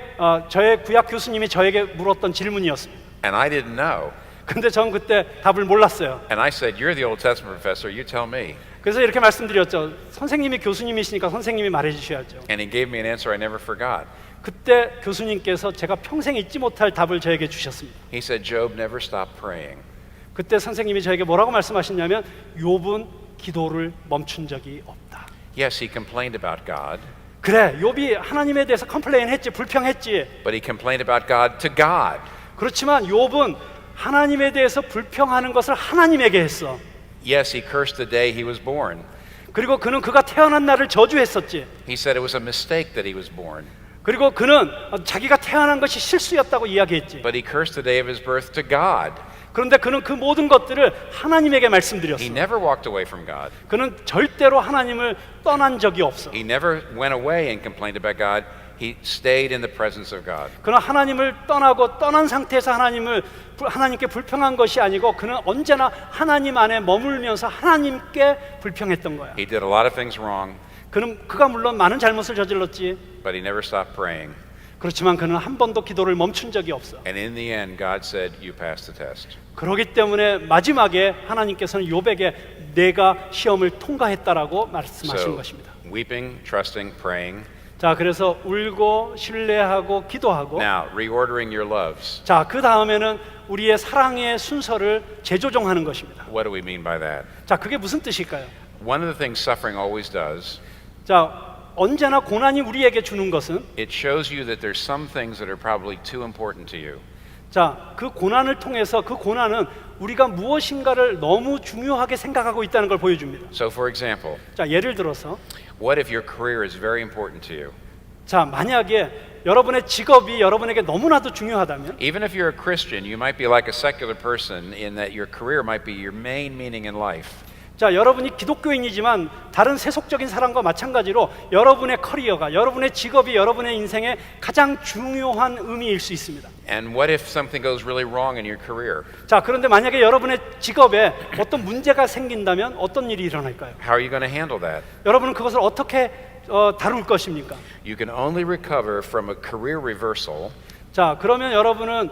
저의 구약 교수님이 저에게 물었던 질문이었습니다. And I didn't know. 근데 전 그때 답을 몰랐어요. And I said, you're the Old Testament professor, you tell me. 그래서 이렇게 말씀드렸죠. 선생님이 교수님이시니까 선생님이 말해 주셔야죠. And he gave me an answer I never forgot. 그때 교수님께서 제가 평생 잊지 못할 답을 저에게 주셨습니다. He said, Job never stopped praying. 그때 선생님이 저에게 뭐라고 말씀하셨냐면 욥은 기도를 멈춘 적이 없다. Yes, he complained about God, 그래, 욥이 하나님에 대해서 컴플레인했지, 불평했지. but he complained about God to God. 그렇지만 욥은 하나님에 대해서 불평하는 것을 하나님에게 했어. Yes, he cursed the day he was born. 그리고 그는 그가 태어난 날을 저주했었지. He said it was a mistake that he was born. 그리고 그는 자기가 태어난 것이 실수였다고 이야기했지. But he cursed the day of his birth to God. 그런데 그는 그 모든 것들을 하나님에게 He 말씀드렸어. never walked away from God. 그는 절대로 하나님을 떠난 적이 없어. He never went away and complained about God. He stayed in the presence of God. 그는 하나님을 떠난 상태에서 하나님께 불평한 것이 아니고 그는 언제나 하나님 안에 머물면서 하나님께 불평했던 거야. He did a lot of things wrong, 그가 물론 많은 잘못을 저질렀지. but he never stopped praying. 그렇지만 그는 한 번도 기도를 멈춘 적이 없어. And in the end, God said, you passed the test. 그렇기 때문에 마지막에 하나님께서는 욥에게 내가 시험을 통과했다라고 말씀하신 So, 것입니다. weeping, trusting, praying. 자, 그래서 울고 신뢰하고 기도하고. Now, reordering your loves. 자, 그 다음에는 우리의 사랑의 순서를 재조정하는 것입니다. What do we mean by that? 자, 그게 무슨 뜻일까요? One of the things suffering always does, 자, 언제나 고난이 우리에게 주는 것은, it shows you that there's some things that are probably too important to you. 자, 그 고난을 통해서 그 고난은 우리가 무엇인가를 너무 중요하게 생각하고 있다는 걸 보여줍니다. So, for example, 자, 예를 들어서 what if your career is very important to you? 자, 만약에 여러분의 직업이 여러분에게 너무나도 중요하다면, Even if you're a Christian, you might be like a secular person in that your career might be your main meaning in life. 자, 여러분이 기독교인이지만 다른 세속적인 사람과 마찬가지로 여러분의 커리어가, 여러분의 직업이 여러분의 인생의 가장 중요한 의미일 수 있습니다. And what if something goes really wrong in your career? 자, 그런데 만약에 여러분의 직업에 어떤 문제가 생긴다면 어떤 일이 일어날까요? How are you going to handle that? 여러분은 그것을 어떻게 다룰 것입니까? You can only recover from a career reversal 자, 그러면 여러분은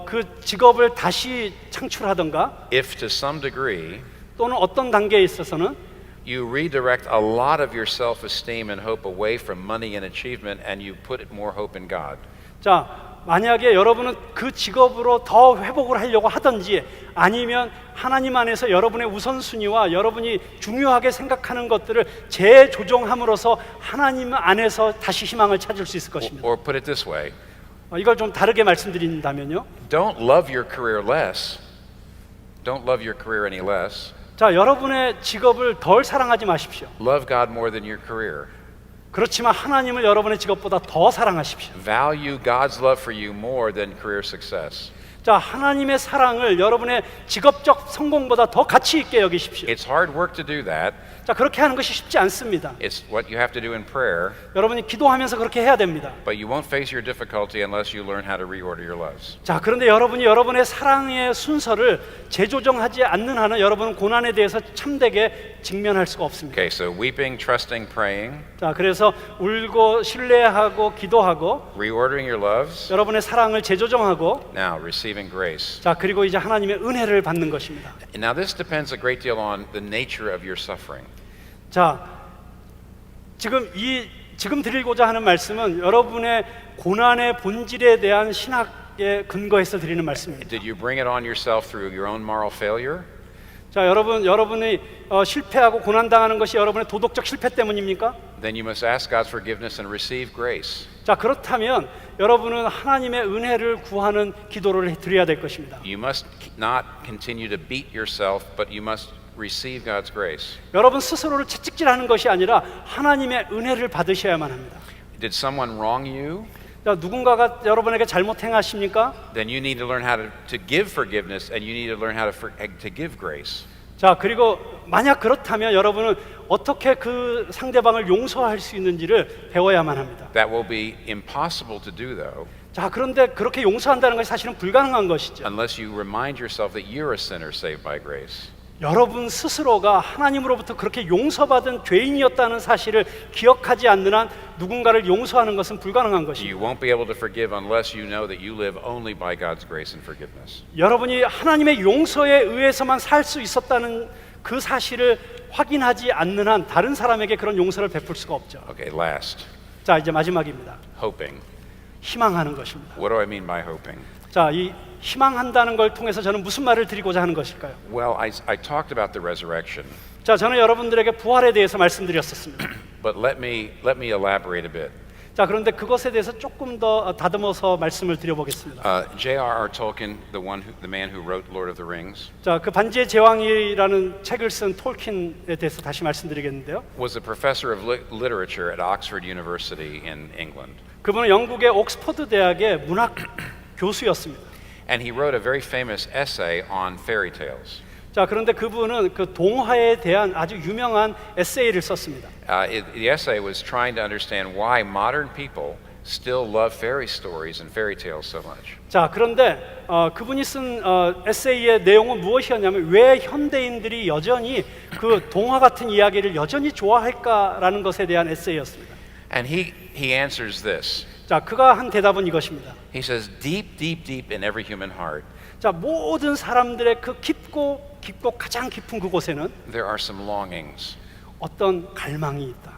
그 직업을 다시 창출하던가 if to some degree 또는 어떤 단계에 있어서는 you redirect a lot of your self-esteem and hope away from money and achievement and you put more hope in God. 자, 만약에 여러분은 그 직업으로 더 회복을 하려고 하든지 아니면 하나님 안에서 여러분의 우선순위와 여러분이 중요하게 생각하는 것들을 재조정함으로써 하나님 안에서 다시 희망을 찾을 수 있을 것입니다. Or put it this way, 이걸 좀 다르게 말씀드린다면요. don't love your career less. Don't love your career any less. 자, 여러분의 직업을 덜 사랑하지 마십시오. Love God more than your career. 그렇지만 하나님을 여러분의 직업보다 더 사랑하십시오. Value God's love for you more than career success. 자, 하나님의 사랑을 여러분의 직업적 성공보다 더 가치 있게 여기십시오. It's hard work to do that. 자, 그렇게 하는 것이 쉽지 않습니다. It's what you have to do in prayer, 여러분이 기도하면서 그렇게 해야 됩니다. but you won't face your difficulty unless you learn how to reorder your loves. 자, 그런데 여러분이 여러분의 사랑의 순서를 재조정하지 않는 한은 여러분은 고난에 대해서 참되게 직면할 수가 없습니다. Okay, so weeping, trusting, praying, 자, 그래서 울고 신뢰하고 기도하고 reordering your loves. 여러분의 사랑을 재조정하고 Now, receiving grace. 자, 그리고 이제 하나님의 은혜를 받는 것입니다. Now, this depends a great deal on the nature of your suffering. 자, 지금 드리고자 하는 말씀은 여러분의 고난의 본질에 대한 신학에 근거해서 드리는 말씀입니다. Did you bring it on yourself through your own moral failure? 자, 여러분이 실패하고 고난 당하는 것이 여러분의 도덕적 실패 때문입니까? Then you must ask God's forgiveness and receive grace. 자, 그렇다면 여러분은 하나님의 은혜를 구하는 기도를 드려야 될 것입니다. You must not continue to beat yourself, but you must receive God's grace. 여러분 스스로를 채찍질하는 것이 아니라 하나님의 은혜를 받으셔야만 합니다. Did someone wrong you? 자, 누군가가 여러분에게 잘못 행하십니까? Then you need to learn how to give forgiveness, and you need to learn how to give grace. 자, 그리고 만약 그렇다면 여러분은 어떻게 그 상대방을 용서할 수 있는지를 배워야만 합니다. That will be impossible to do, though, 자, 그런데 그렇게 용서한다는 것이 사실은 불가능한 것이죠. unless you remind yourself that you're a sinner saved by grace. 여러분 스스로가 하나님으로부터 그렇게 용서받은 죄인이었다는 사실을 기억하지 않는 한 누군가를 용서하는 것은 불가능한 것입니다. You won't be able to forgive unless you know that you live only by God's grace and forgiveness. 여러분이 하나님의 용서에 의해서만 살 수 있었다는 그 사실을 확인하지 않는 한 다른 사람에게 그런 용서를 베풀 수가 없죠. Okay, last, 자, 이제 마지막입니다. hoping. 희망하는 것입니다. What do I mean by hoping? 자, 이 희망한다는 걸 통해서 저는 무슨 말을 드리고자 하는 것일까요? Well, I talked about the resurrection, 자, 저는 여러분들에게 부활에 대해서 말씀드렸었습니다. but let me elaborate a bit. 자, 그런데 그것에 대해서 조금 더 다듬어서 말씀을 드려보겠습니다. J.R.R. Tolkien, the man who wrote Lord of the Rings, 자, 그 반지의 제왕이라는 책을 쓴 톨킨에 대해서 다시 말씀드리겠는데요. was a professor of literature at Oxford University in England. 그분은 영국의 옥스퍼드 대학의 문학 교수였습니다. And he wrote a very famous essay on fairy tales. 자, 그런데 그분은 그 동화에 대한 아주 유명한 에세이를 썼습니다. The essay was trying to understand why modern people still love fairy stories and fairy tales so much. 자, 그런데 그분이 쓴 에세이의 내용은 무엇이었냐면 왜 현대인들이 여전히 그 동화 같은 이야기를 여전히 좋아할까라는 것에 대한 에세이였습니다. And he answers this. 자, 그가 한 대답은 이것입니다. He says, deep, deep, deep in every human heart, 자, 모든 사람들의 그 깊고 가장 깊은 그곳에는 there are some longings. 어떤 갈망이 있다.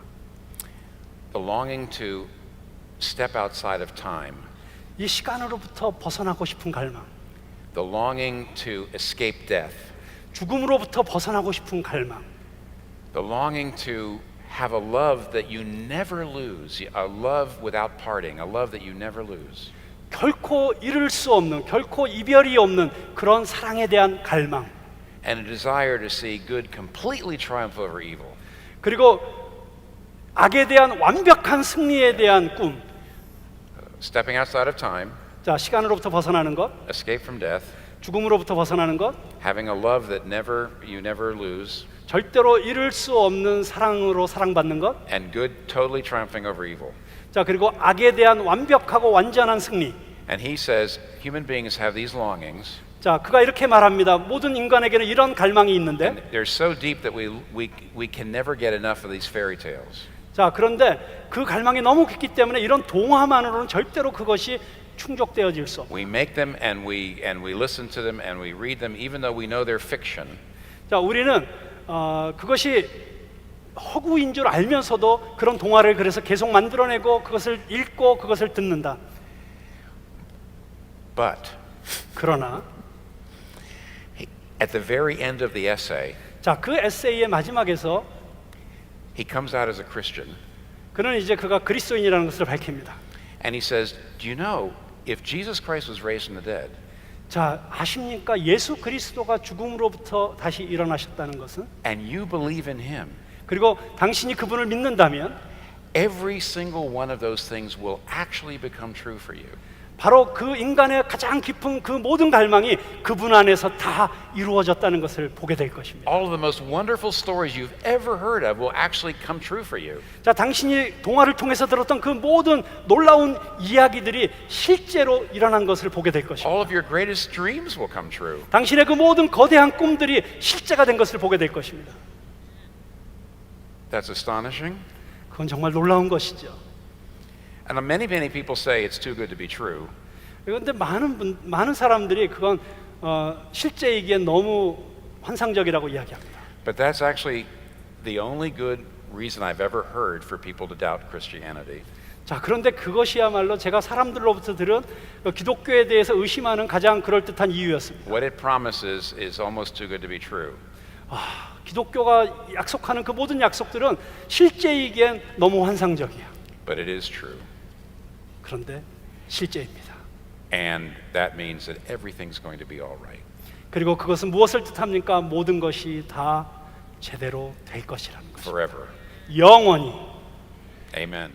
The longing to step outside of time. 이 시간으로부터 벗어나고 싶은 갈망, The longing to escape death. 죽음으로부터 벗어나고 싶은 갈망, The longing to have a love that you never lose, a love without parting, a love that you never lose. 결코 잃을 수 없는, 결코 이별이 없는 그런 사랑에 대한 갈망, And a desire to see good completely triumph over evil. 그리고 악에 대한 완벽한 승리에 대한 꿈. Stepping outside of time, 자, 시간으로부터 벗어나는 것, escape from death, 죽음으로부터 벗어나는 것, having a love that you never lose, 절대로 잃을 수 없는 사랑으로 사랑받는 것, and good totally triumphing over evil. 자, 그리고 악에 대한 완벽하고 완전한 승리. And he says human beings have these longings, 자, 그가 이렇게 말합니다. 모든 인간에게는 이런 갈망이 있는데, and they're so deep that we can never get enough of these fairy tales. 자, 그런데 그 갈망이 너무 깊기 때문에 이런 동화만으로는 절대로 그것이 충족되어질 수 없어요. We make them and we listen to them and we read them even though we know they're fiction. 자, 우리는 그것이 허구인 줄 알면서도 그런 동화를 그래서 계속 만들어내고 그것을 읽고 그것을 듣는다. But 그러나 at the very end of the essay, 자, 그 에세이의 마지막에서 he comes out as a Christian 그는 이제 그가 그리스도인이라는 것을 밝힙니다. and he says, "Do you know if Jesus Christ was raised from the dead, 자, 아십니까? 예수 그리스도가 죽음으로부터 다시 일어나셨다는 것은, and you believe in him, 그리고 당신이 그분을 믿는다면 every single one of those things will actually become true for you." 바로 그 인간의 가장 깊은 그 모든 갈망이 그분 안에서 다 이루어졌다는 것을 보게 될 것입니다. All of the most wonderful stories you've ever heard of will actually come true for you. 자, 당신이 동화를 통해서 들었던 그 모든 놀라운 이야기들이 실제로 일어난 것을 보게 될 것입니다. All of your greatest dreams will come true. 당신의 그 모든 거대한 꿈들이 실제가 된 것을 보게 될 것입니다. That's astonishing. 그건 정말 놀라운 것이죠. And many people say it's too good to be true. 그런데 많은 사람들이 그건 실제이기엔 너무 환상적이라고 이야기합니다. But that's actually the only good reason I've ever heard for people to doubt Christianity. 자, 그런데 그것이야말로 제가 사람들로부터 들은 기독교에 대해서 의심하는 가장 그럴듯한 이유였습니다. What it promises is almost too good to be true. 기독교가 약속하는 그 모든 약속들은 실제이기엔 너무 환상적이야. But it is true. 그런데 실제입니다. And that means that everything's going to be all right. 그리고 그것은 무엇을 뜻합니까? 모든 것이 다 제대로 될 것이라는 것입니다. Forever. 영원히. Amen.